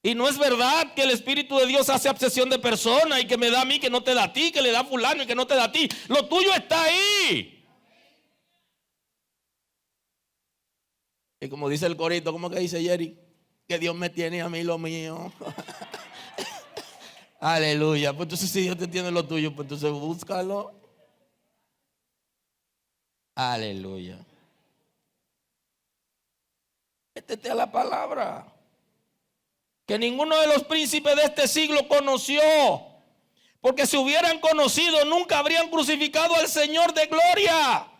Y no es verdad que el Espíritu de Dios hace acepción de personas y que me da a mí, que no te da a ti, que le da a fulano y que no te da a ti. Lo tuyo está ahí. Y como dice el corito, ¿cómo que dice Jerry? Que Dios me tiene a mí lo mío. Aleluya. Pues entonces si Dios te tiene lo tuyo, pues entonces búscalo. Aleluya. Métete a la palabra. Que ninguno de los príncipes de este siglo conoció. Porque si hubieran conocido, nunca habrían crucificado al Señor de gloria.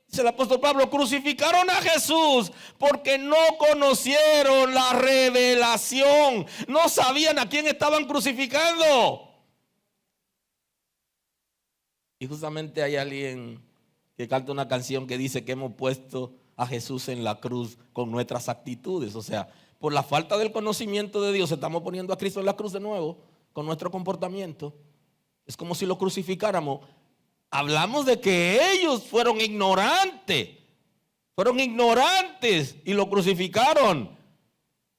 Dice el apóstol Pablo, crucificaron a Jesús porque no conocieron la revelación. No sabían a quién estaban crucificando. Y justamente hay alguien que canta una canción que dice que hemos puesto a Jesús en la cruz con nuestras actitudes. O sea, por la falta del conocimiento de Dios estamos poniendo a Cristo en la cruz de nuevo con nuestro comportamiento. Es como si lo crucificáramos. Hablamos de que ellos fueron ignorantes y lo crucificaron.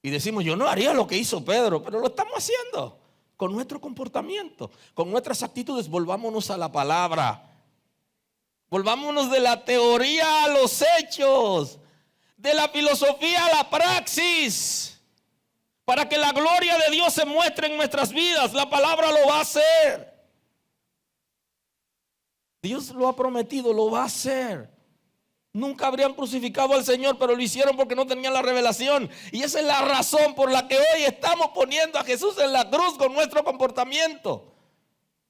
Y decimos, yo no haría lo que hizo Pedro, pero lo estamos haciendo con nuestro comportamiento, con nuestras actitudes. Volvámonos a la palabra. Volvámonos de la teoría a los hechos, de la filosofía a la praxis, para que la gloria de Dios se muestre en nuestras vidas. La palabra lo va a hacer. Dios lo ha prometido, lo va a hacer. Nunca habrían crucificado al Señor, pero lo hicieron porque no tenían la revelación. Y esa es la razón por la que hoy estamos poniendo a Jesús en la cruz con nuestro comportamiento.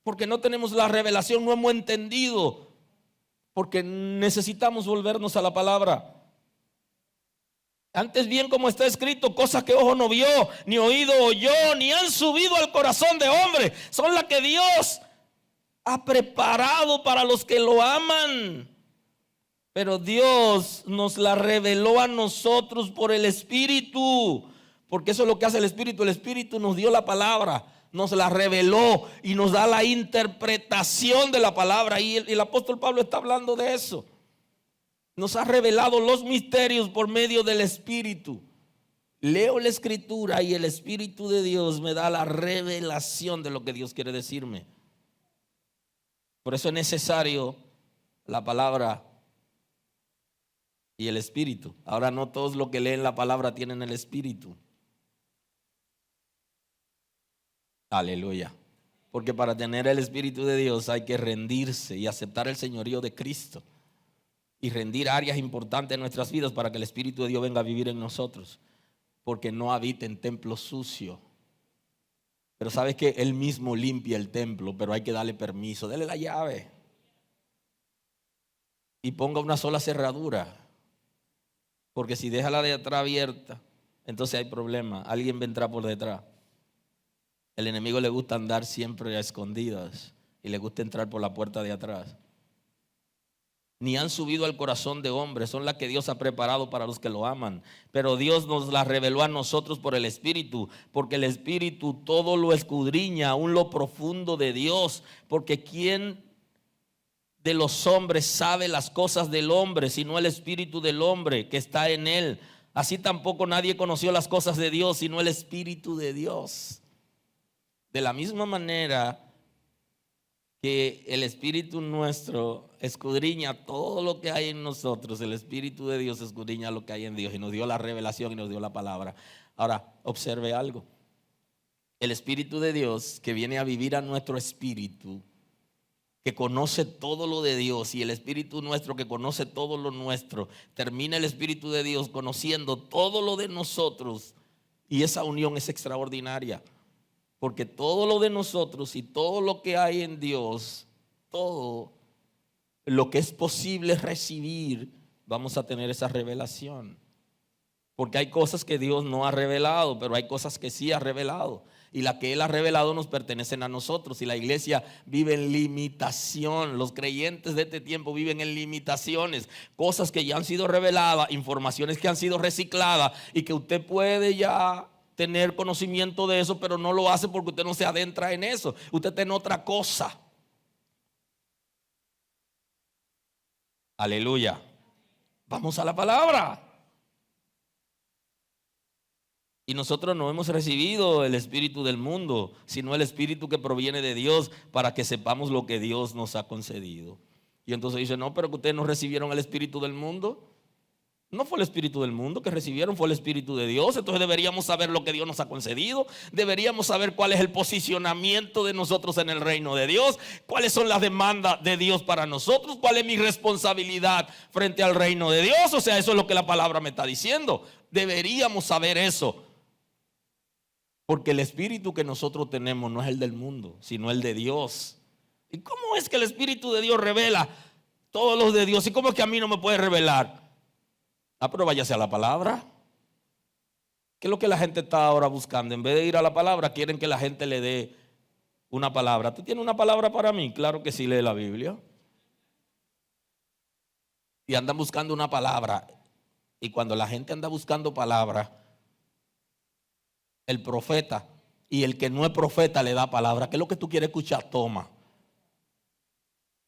Porque no tenemos la revelación, no hemos entendido. Porque necesitamos volvernos a la palabra. Antes bien, como está escrito, cosas que ojo no vio, ni oído oyó, ni han subido al corazón de hombre, son las que Dios ha preparado para los que lo aman. Pero Dios nos la reveló a nosotros por el Espíritu. Porque eso es lo que hace el Espíritu. El Espíritu nos dio la palabra, nos la reveló y nos da la interpretación de la palabra. Y el apóstol Pablo está hablando de eso. Nos ha revelado los misterios por medio del Espíritu. Leo la Escritura y el Espíritu de Dios me da la revelación de lo que Dios quiere decirme. Por eso es necesario la palabra y el Espíritu. Ahora no todos los que leen la palabra tienen el Espíritu. Aleluya. Porque para tener el Espíritu de Dios hay que rendirse y aceptar el señorío de Cristo. Y rendir áreas importantes en nuestras vidas para que el Espíritu de Dios venga a vivir en nosotros. Porque no habita en templo sucio. Pero sabes que Él mismo limpia el templo, pero hay que darle permiso. Dele la llave. Y ponga una sola cerradura. Porque si deja la de atrás abierta, entonces hay problema. Alguien vendrá por detrás. El enemigo le gusta andar siempre a escondidas y le gusta entrar por la puerta de atrás. Ni han subido al corazón de hombre, son las que Dios ha preparado para los que lo aman. Pero Dios nos las reveló a nosotros por el Espíritu, porque el Espíritu todo lo escudriña, aún lo profundo de Dios. Porque ¿quién de los hombres sabe las cosas del hombre, sino el Espíritu del hombre que está en él? Así tampoco nadie conoció las cosas de Dios, sino el Espíritu de Dios. De la misma manera que el Espíritu nuestro escudriña todo lo que hay en nosotros, el Espíritu de Dios escudriña lo que hay en Dios y nos dio la revelación y nos dio la palabra. Ahora, observe algo. El Espíritu de Dios que viene a vivir a nuestro espíritu, que conoce todo lo de Dios, y el Espíritu nuestro que conoce todo lo nuestro, termina el Espíritu de Dios conociendo todo lo de nosotros, y esa unión es extraordinaria. Porque todo lo de nosotros y todo lo que hay en Dios, todo lo que es posible recibir, vamos a tener esa revelación. Porque hay cosas que Dios no ha revelado, pero hay cosas que sí ha revelado. Y las que Él ha revelado nos pertenecen a nosotros. Y la iglesia vive en limitación. Los creyentes de este tiempo viven en limitaciones. Cosas que ya han sido reveladas, informaciones que han sido recicladas y que usted puede ya tener conocimiento de eso, pero no lo hace porque usted no se adentra en eso. Usted está en otra cosa. Aleluya. Vamos a la palabra. Y nosotros no hemos recibido el espíritu del mundo, sino el espíritu que proviene de Dios, para que sepamos lo que Dios nos ha concedido. Y entonces dice, no, pero que ustedes no recibieron el espíritu del mundo. No fue el espíritu del mundo que recibieron, fue el espíritu de Dios. Entonces deberíamos saber lo que Dios nos ha concedido. Deberíamos saber cuál es el posicionamiento de nosotros en el reino de Dios. Cuáles son las demandas de Dios para nosotros. Cuál es mi responsabilidad frente al reino de Dios. O sea, eso es lo que la palabra me está diciendo. Deberíamos saber eso. Porque el espíritu que nosotros tenemos no es el del mundo, sino el de Dios. ¿Y cómo es que el espíritu de Dios revela todos los de Dios? ¿Y cómo es que a mí no me puede revelar? Pero váyase a la palabra. ¿Qué es lo que la gente está ahora buscando? En vez de ir a la palabra, quieren que la gente le dé una palabra. ¿Tú tienes una palabra para mí? Claro que sí, lee la Biblia. Y andan buscando una palabra. Y cuando la gente anda buscando palabra, el profeta y el que no es profeta le da palabra. ¿Qué es lo que tú quieres escuchar? Toma.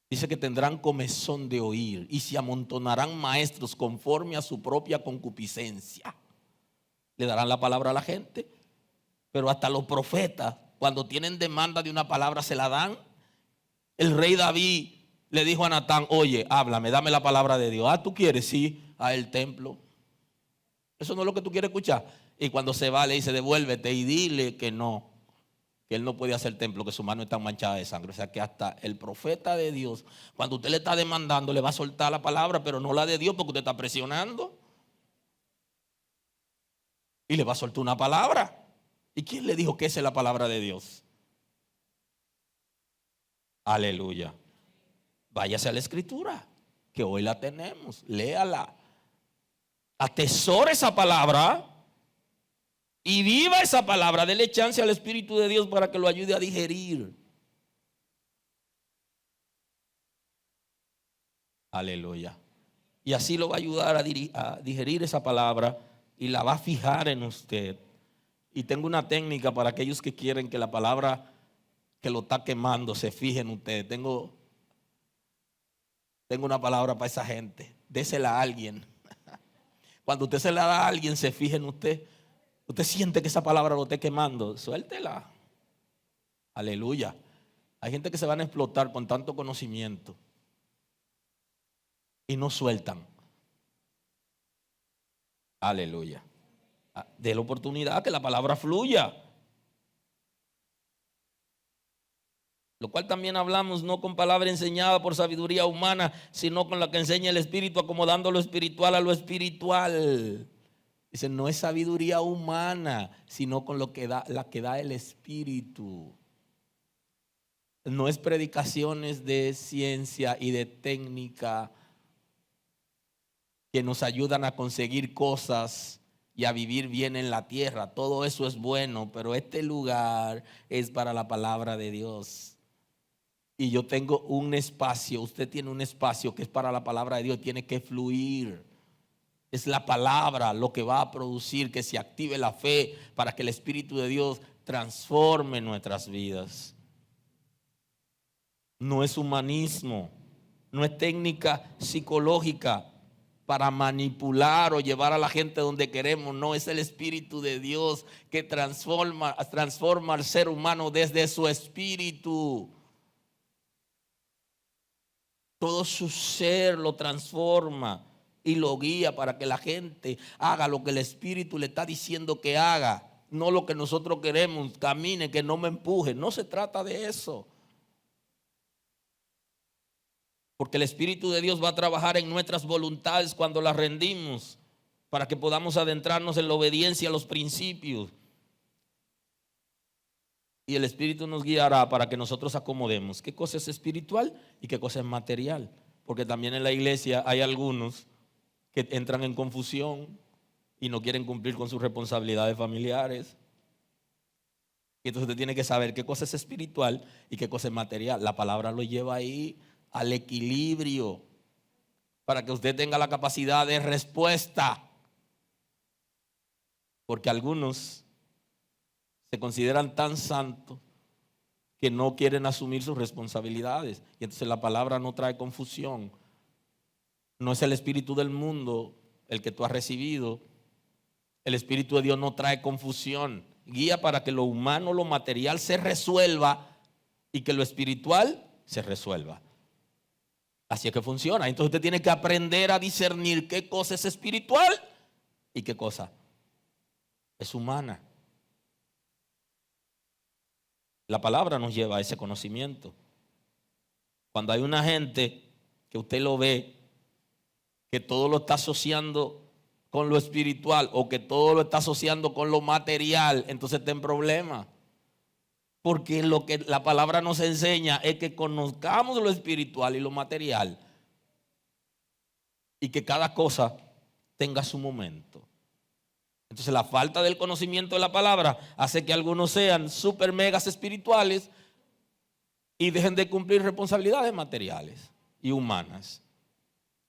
Dice que tendrán comezón de oír y se amontonarán maestros conforme a su propia concupiscencia. Le darán la palabra a la gente, pero hasta los profetas, cuando tienen demanda de una palabra, se la dan. El rey David le dijo a Natán: oye, háblame, dame la palabra de Dios. ¿Tú quieres? Sí, el templo. Eso no es lo que tú quieres escuchar. Y cuando se va le dice: devuélvete y dile que no. Que él no puede hacer templo, que su mano está manchada de sangre. O sea que hasta el profeta de Dios, cuando usted le está demandando, le va a soltar la palabra, pero no la de Dios, porque usted está presionando. Y le va a soltar una palabra. ¿Y quién le dijo que esa es la palabra de Dios? Aleluya. Váyase a la escritura, que hoy la tenemos. Léala. Atesore esa palabra. Y viva esa palabra, dele chance al Espíritu de Dios para que lo ayude a digerir. Aleluya. Y así lo va a ayudar a digerir esa palabra y la va a fijar en usted. Y tengo una técnica para aquellos que quieren que la palabra que lo está quemando se fije en usted. Tengo una palabra para esa gente. Désela a alguien. Cuando usted se la da a alguien, se fije en usted. Usted siente que esa palabra lo esté quemando, suéltela. Aleluya. Hay gente que se van a explotar con tanto conocimiento y no sueltan. Aleluya. Dé la oportunidad que la palabra fluya. Lo cual también hablamos no con palabra enseñada por sabiduría humana, sino con la que enseña el Espíritu, acomodando lo espiritual a lo espiritual. Dice, no es sabiduría humana, sino con la que da el Espíritu. No es predicaciones de ciencia y de técnica que nos ayudan a conseguir cosas y a vivir bien en la tierra. Todo eso es bueno, pero este lugar es para la palabra de Dios. Y yo tengo un espacio, usted tiene un espacio que es para la palabra de Dios, tiene que fluir. Es la palabra lo que va a producir que se active la fe para que el Espíritu de Dios transforme nuestras vidas. No es humanismo, no es técnica psicológica para manipular o llevar a la gente donde queremos. No, es el Espíritu de Dios que transforma al ser humano desde su espíritu. Todo su ser lo transforma y lo guía para que la gente haga lo que el Espíritu le está diciendo que haga, no lo que nosotros queremos. Camine, que no me empuje. No se trata de eso. Porque el Espíritu de Dios va a trabajar en nuestras voluntades cuando las rendimos, para que podamos adentrarnos en la obediencia a los principios. Y el Espíritu nos guiará para que nosotros acomodemos qué cosa es espiritual y qué cosa es material. Porque también en la iglesia hay algunos que entran en confusión y no quieren cumplir con sus responsabilidades familiares. Y entonces usted tiene que saber qué cosa es espiritual y qué cosa es material. La palabra lo lleva ahí al equilibrio para que usted tenga la capacidad de respuesta. Porque algunos se consideran tan santos que no quieren asumir sus responsabilidades. Y entonces la palabra no trae confusión. No es el espíritu del mundo el que tú has recibido. El Espíritu de Dios no trae confusión. Guía para que lo humano, lo material se resuelva y que lo espiritual se resuelva. Así es que funciona. Entonces usted tiene que aprender a discernir qué cosa es espiritual y qué cosa es humana. La palabra nos lleva a ese conocimiento. Cuando hay una gente que usted lo ve, que todo lo está asociando con lo espiritual o que todo lo está asociando con lo material, entonces está en problema. Porque lo que la palabra nos enseña es que conozcamos lo espiritual y lo material y que cada cosa tenga su momento. Entonces la falta del conocimiento de la palabra hace que algunos sean super megas espirituales y dejen de cumplir responsabilidades materiales y humanas.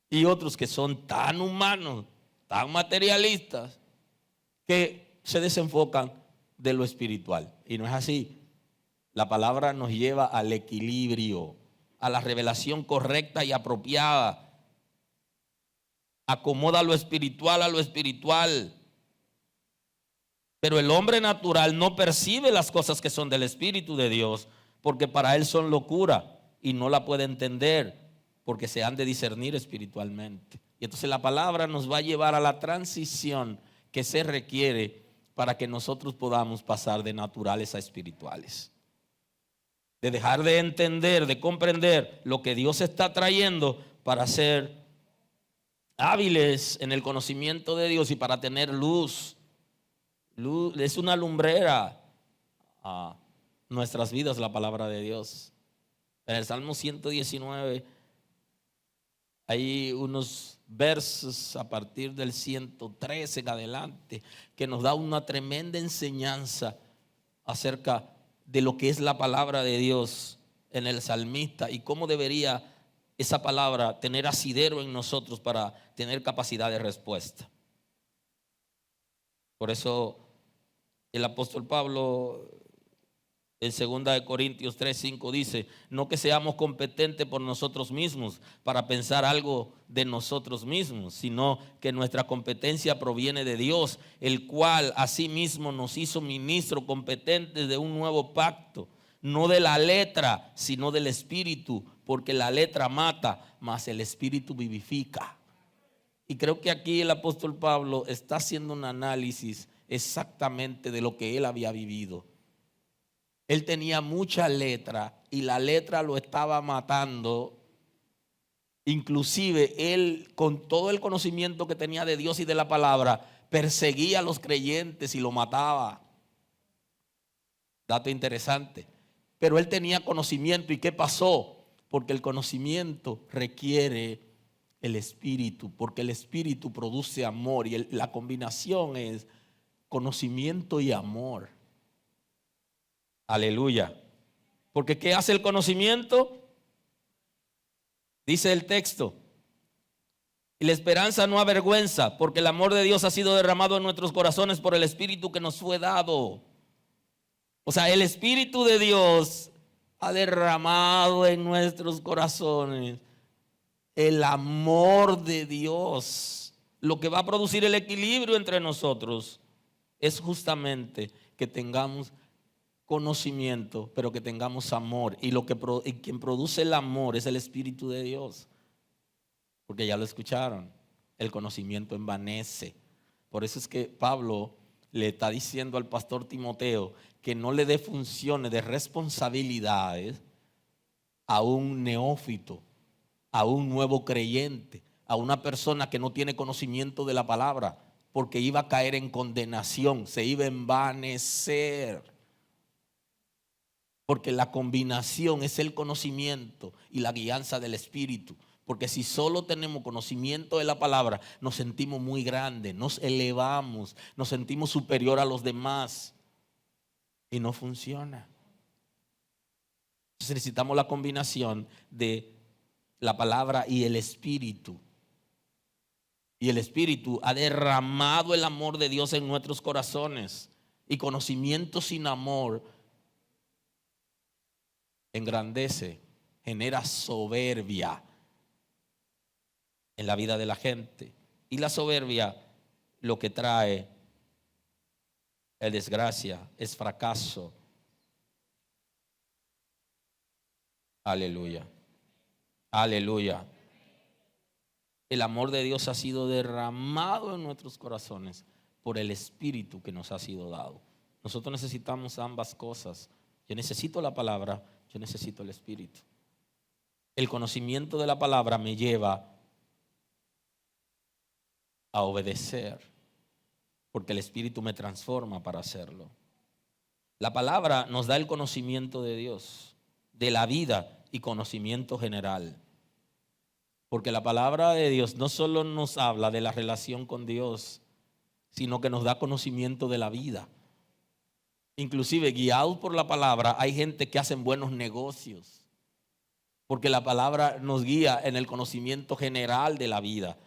Y otros que son tan humanos, tan materialistas, que se desenfocan de lo espiritual. Y no es así. La palabra nos lleva al equilibrio, a la revelación correcta y apropiada. Acomoda lo espiritual a lo espiritual. Pero el hombre natural no percibe las cosas que son del Espíritu de Dios, porque para él son locura y no la puede entender, porque se han de discernir espiritualmente. Y entonces la palabra nos va a llevar a la transición que se requiere para que nosotros podamos pasar de naturales a espirituales. De dejar de entender, de comprender lo que Dios está trayendo para ser hábiles en el conocimiento de Dios y para tener luz. Luz es una lumbrera a nuestras vidas, la palabra de Dios. En el Salmo 119 hay unos versos a partir del 113 en adelante que nos da una tremenda enseñanza acerca de lo que es la palabra de Dios en el salmista y cómo debería esa palabra tener asidero en nosotros para tener capacidad de respuesta. Por eso el apóstol Pablo en 2 Corintios 3:5 dice: no que seamos competentes por nosotros mismos para pensar algo de nosotros mismos, sino que nuestra competencia proviene de Dios, el cual asimismo nos hizo ministros competentes de un nuevo pacto, no de la letra, sino del espíritu, porque la letra mata, mas el espíritu vivifica. Y creo que aquí el apóstol Pablo está haciendo un análisis exactamente de lo que él había vivido. Él tenía mucha letra y la letra lo estaba matando. Inclusive él, con todo el conocimiento que tenía de Dios y de la palabra, perseguía a los creyentes y lo mataba. Dato interesante. Pero él tenía conocimiento. ¿Y qué pasó? Porque el conocimiento requiere el espíritu, porque el espíritu produce amor y la combinación es conocimiento y amor. Aleluya. Porque ¿qué hace el conocimiento? Dice el texto: y la esperanza no avergüenza, porque el amor de Dios ha sido derramado en nuestros corazones por el Espíritu que nos fue dado. O sea, el Espíritu de Dios ha derramado en nuestros corazones el amor de Dios. Lo que va a producir el equilibrio entre nosotros es justamente que tengamos conocimiento, pero que tengamos amor. Y quien produce el amor es el Espíritu de Dios. Porque ya lo escucharon, el conocimiento envanece. Por eso es que Pablo le está diciendo al pastor Timoteo que no le dé funciones de responsabilidades a un neófito, a un nuevo creyente, a una persona que no tiene conocimiento de la palabra, porque iba a caer en condenación, se iba a envanecer. Porque la combinación es el conocimiento y la guianza del Espíritu. Porque si solo tenemos conocimiento de la palabra, nos sentimos muy grandes, nos elevamos, nos sentimos superior a los demás. Y no funciona. Entonces necesitamos la combinación de la palabra y el Espíritu. Y el Espíritu ha derramado el amor de Dios en nuestros corazones. Y conocimiento sin amor engrandece, genera soberbia en la vida de la gente. Y la soberbia lo que trae es desgracia, es fracaso. Aleluya. Aleluya. el amor de Dios ha sido derramado en nuestros corazones por el Espíritu que nos ha sido dado. Nosotros necesitamos ambas cosas. Yo necesito la palabra, yo necesito el Espíritu. El conocimiento de la palabra me lleva a obedecer, porque el Espíritu me transforma para hacerlo. La palabra nos da el conocimiento de Dios, de la vida y conocimiento general. Porque la palabra de Dios no solo nos habla de la relación con Dios, sino que nos da conocimiento de la vida. Inclusive, guiados por la palabra, hay gente que hacen buenos negocios, porque la palabra nos guía en el conocimiento general de la vida.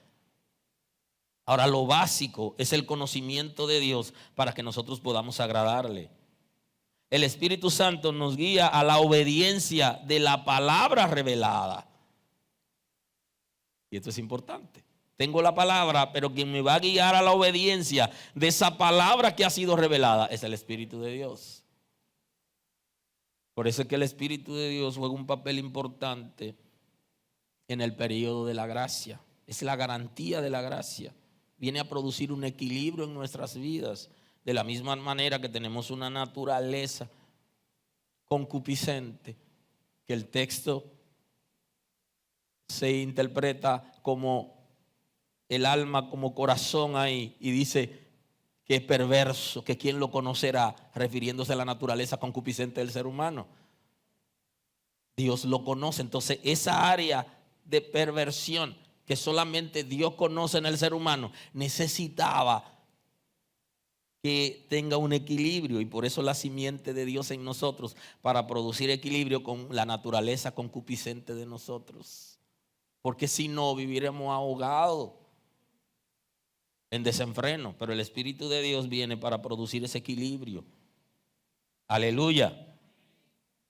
Ahora, lo básico es el conocimiento de Dios para que nosotros podamos agradarle. El Espíritu Santo nos guía a la obediencia de la palabra revelada. Y esto es importante. Tengo la palabra, pero quien me va a guiar a la obediencia de esa palabra que ha sido revelada es el Espíritu de Dios. Por eso es que el Espíritu de Dios juega un papel importante en el periodo de la gracia. Es la garantía de la gracia. Viene a producir un equilibrio en nuestras vidas. De la misma manera que tenemos una naturaleza concupiscente, que el texto se interpreta como el alma, como corazón ahí, y dice que es perverso, que quién lo conocerá, refiriéndose a la naturaleza concupiscente del ser humano. Dios lo conoce. Entonces esa área de perversión que solamente Dios conoce en el ser humano necesitaba que tenga un equilibrio, y por eso la simiente de Dios en nosotros, para producir equilibrio con la naturaleza concupiscente de nosotros, porque si no viviremos ahogados en desenfreno. Pero el Espíritu de Dios viene para producir ese equilibrio. Aleluya.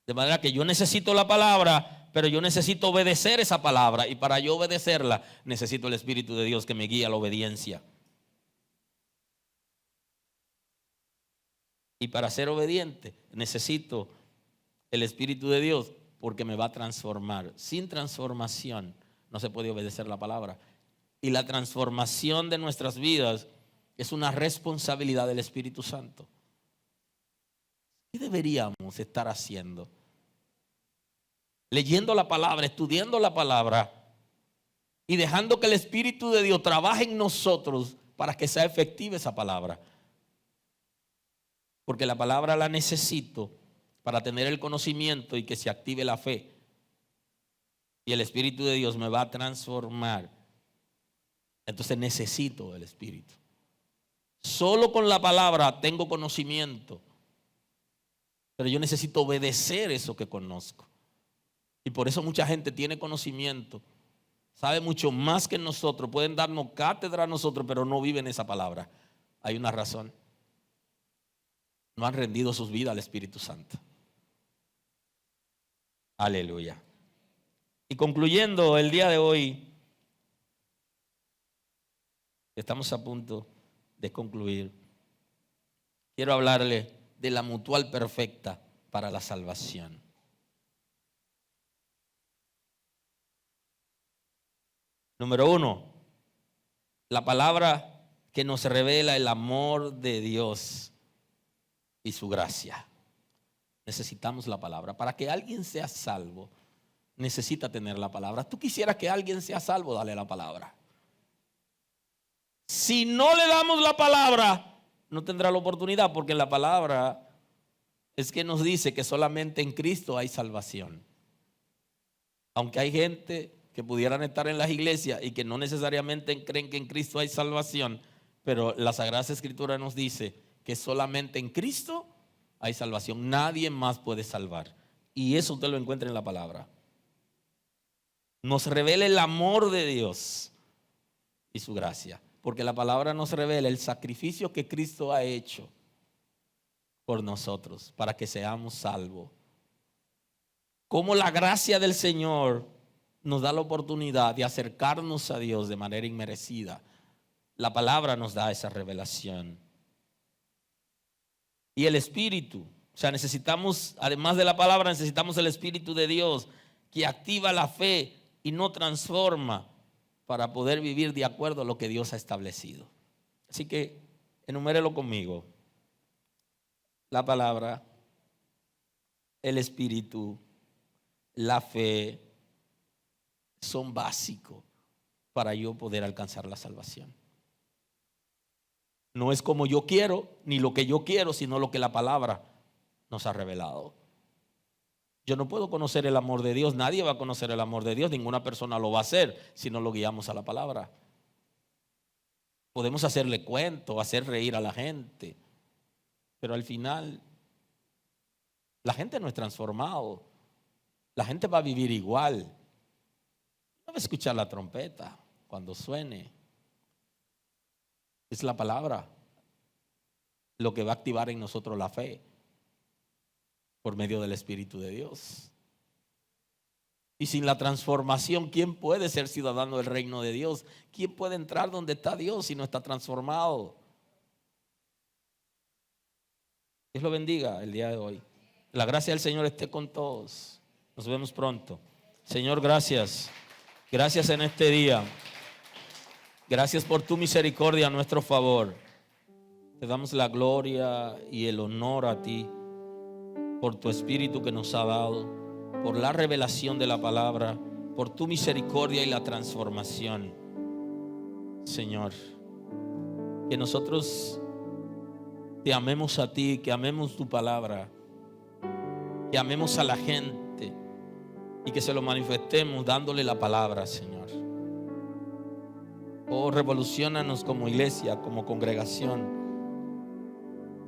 De manera que yo necesito la palabra, pero yo necesito obedecer esa palabra, y para yo obedecerla necesito el Espíritu de Dios que me guíe a la obediencia. Y para ser obediente necesito el Espíritu de Dios, porque me va a transformar. Sin transformación no se puede obedecer la palabra. Y la transformación de nuestras vidas es una responsabilidad del Espíritu Santo. ¿Qué deberíamos estar haciendo? Leyendo la palabra, estudiando la palabra y dejando que el Espíritu de Dios trabaje en nosotros para que sea efectiva esa palabra. Porque la palabra la necesito para tener el conocimiento y que se active la fe. Y el Espíritu de Dios me va a transformar. Entonces necesito el Espíritu. Solo con la palabra tengo conocimiento, pero yo necesito obedecer eso que conozco. Y por eso mucha gente tiene conocimiento, sabe mucho más que nosotros, pueden darnos cátedra a nosotros, pero no viven esa palabra. Hay una razón. No han rendido sus vidas al Espíritu Santo. Aleluya. Y concluyendo el día de hoy, estamos a punto de concluir, quiero hablarle de la mutual perfecta para la salvación. Número 1, la palabra que nos revela el amor de Dios y su gracia. Necesitamos la palabra. Para que alguien sea salvo, necesita tener la palabra. Tú quisieras que alguien sea salvo, dale la palabra. Si no le damos la palabra, no tendrá la oportunidad, porque la palabra es que nos dice que solamente en Cristo hay salvación. Aunque hay gente que pudieran estar en las iglesias y que no necesariamente creen que en Cristo hay salvación, pero la Sagrada Escritura nos dice que solamente en Cristo hay salvación. Nadie más puede salvar. Y eso usted lo encuentra en la palabra. Nos revela el amor de Dios y su gracia. Porque la palabra nos revela el sacrificio que Cristo ha hecho por nosotros para que seamos salvos. Cómo la gracia del Señor nos da la oportunidad de acercarnos a Dios de manera inmerecida. La palabra nos da esa revelación. Y el Espíritu, o sea, necesitamos, además de la palabra, necesitamos el Espíritu de Dios que activa la fe y no transforma. para poder vivir de acuerdo a lo que Dios ha establecido. Así que enumérelo conmigo. La palabra, el espíritu, la fe son básicos para yo poder alcanzar la salvación. No es como yo quiero, ni lo que yo quiero, sino lo que la palabra nos ha revelado. Yo no puedo conocer el amor de Dios, nadie va a conocer el amor de Dios, ninguna persona lo va a hacer si no lo guiamos a la palabra. Podemos hacerle cuento, hacer reír a la gente, pero al final la gente no es transformado, la gente va a vivir igual. No va a escuchar la trompeta cuando suene. Es la palabra lo que va a activar en nosotros la fe por medio del Espíritu de Dios. Y sin la transformación, ¿quién puede ser ciudadano del reino de Dios? ¿Quién puede entrar donde está Dios si no está transformado? Dios lo bendiga el día de hoy. La gracia del Señor esté con todos. Nos vemos pronto. Señor, gracias. Gracias en este día. Gracias por tu misericordia a nuestro favor. Te damos la gloria y el honor a ti por tu Espíritu que nos ha dado, por la revelación de la palabra, por tu misericordia y la transformación. Señor, que nosotros te amemos a ti, que amemos tu palabra, que amemos a la gente y que se lo manifestemos dándole la palabra, Señor. Oh, revoluciónanos como iglesia, como congregación,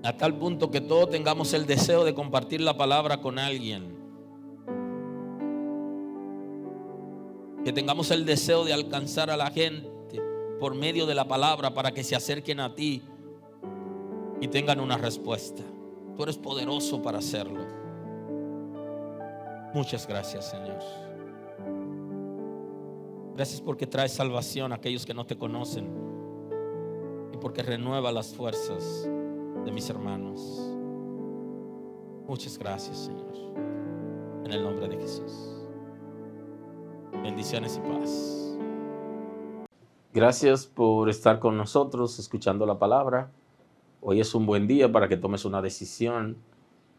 a tal punto que todos tengamos el deseo de compartir la palabra con alguien, que tengamos el deseo de alcanzar a la gente por medio de la palabra para que se acerquen a ti y tengan una respuesta. Tú eres poderoso para hacerlo. Muchas gracias, Señor. Gracias porque traes salvación a aquellos que no te conocen y porque renueva las fuerzas de mis hermanos. Muchas gracias, Señor. En el nombre de Jesús. Bendiciones y paz. Gracias por estar con nosotros escuchando la palabra. Hoy es un buen día para que tomes una decisión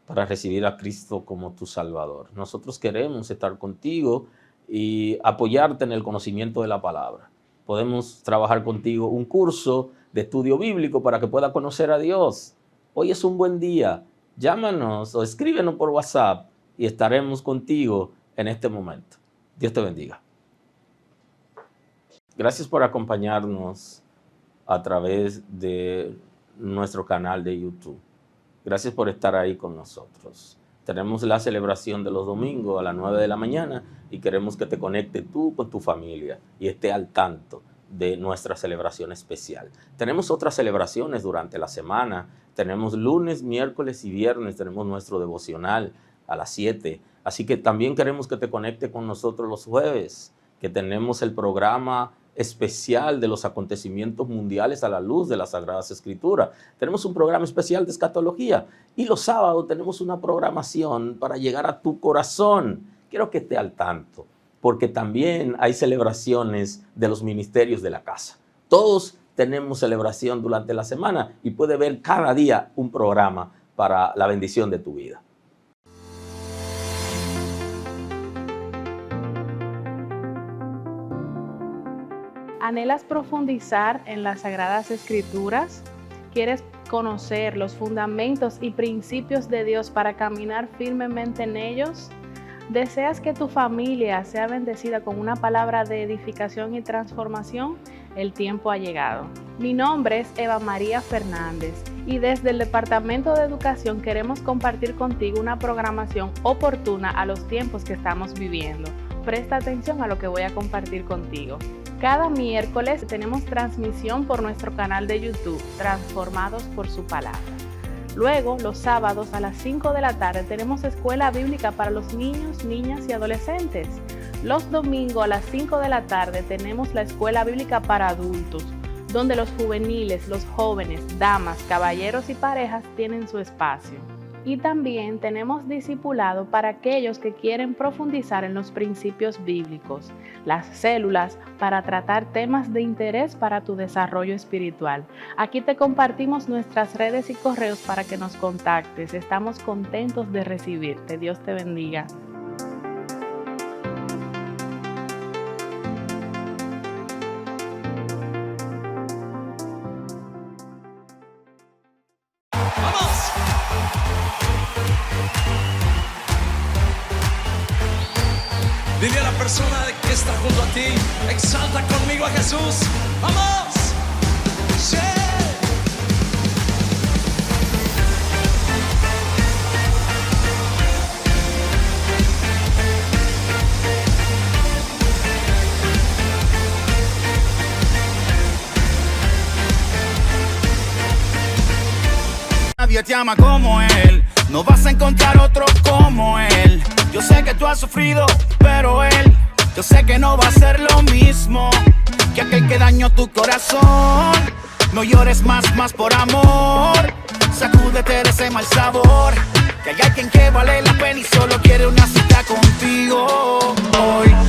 para recibir a Cristo como tu Salvador. Nosotros queremos estar contigo y apoyarte en el conocimiento de la palabra. Podemos trabajar contigo un curso de estudio bíblico para que puedas conocer a Dios. Hoy es un buen día. Llámanos o escríbenos por WhatsApp y estaremos contigo en este momento. Dios te bendiga. Gracias por acompañarnos a través de nuestro canal de YouTube. Gracias por estar ahí con nosotros. Tenemos la celebración de los domingos a las 9 de la mañana y queremos que te conectes tú con tu familia y esté al tanto de nuestra celebración especial. Tenemos otras celebraciones durante la semana. Tenemos lunes, miércoles y viernes. Tenemos nuestro devocional a las 7. Así que también queremos que te conectes con nosotros los jueves, que tenemos el programa especial de los acontecimientos mundiales a la luz de las Sagradas Escrituras. Tenemos un programa especial de escatología y los sábados tenemos una programación para llegar a tu corazón. Quiero que esté al tanto, porque también hay celebraciones de los ministerios de la casa. Todos tenemos celebración durante la semana y puedes ver cada día un programa para la bendición de tu vida. ¿Anhelas profundizar en las Sagradas Escrituras? ¿Quieres conocer los fundamentos y principios de Dios para caminar firmemente en ellos? ¿Deseas que tu familia sea bendecida con una palabra de edificación y transformación? El tiempo ha llegado. Mi nombre es Eva María Fernández y desde el Departamento de Educación queremos compartir contigo una programación oportuna a los tiempos que estamos viviendo. Presta atención a lo que voy a compartir contigo. Cada miércoles tenemos transmisión por nuestro canal de YouTube, Transformados por su Palabra. Luego, los sábados a las 5 de la tarde tenemos escuela bíblica para los niños, niñas y adolescentes. Los domingos a las 5 de la tarde tenemos la escuela bíblica para adultos, donde los juveniles, los jóvenes, damas, caballeros y parejas tienen su espacio. Y también tenemos discipulado para aquellos que quieren profundizar en los principios bíblicos, las células para tratar temas de interés para tu desarrollo espiritual. Aquí te compartimos nuestras redes y correos para que nos contactes. Estamos contentos de recibirte. Dios te bendiga. Dile a la persona que está junto a ti, exalta conmigo a Jesús. ¡Vamos! ¡Sí! Nadie te ama como él, no vas a encontrar otro como él. Yo sé que tú has sufrido, pero él, yo sé que no va a ser lo mismo que aquel que dañó tu corazón. No llores más por amor, sacúdete de ese mal sabor. Que hay alguien que vale la pena y solo quiere una cita contigo hoy.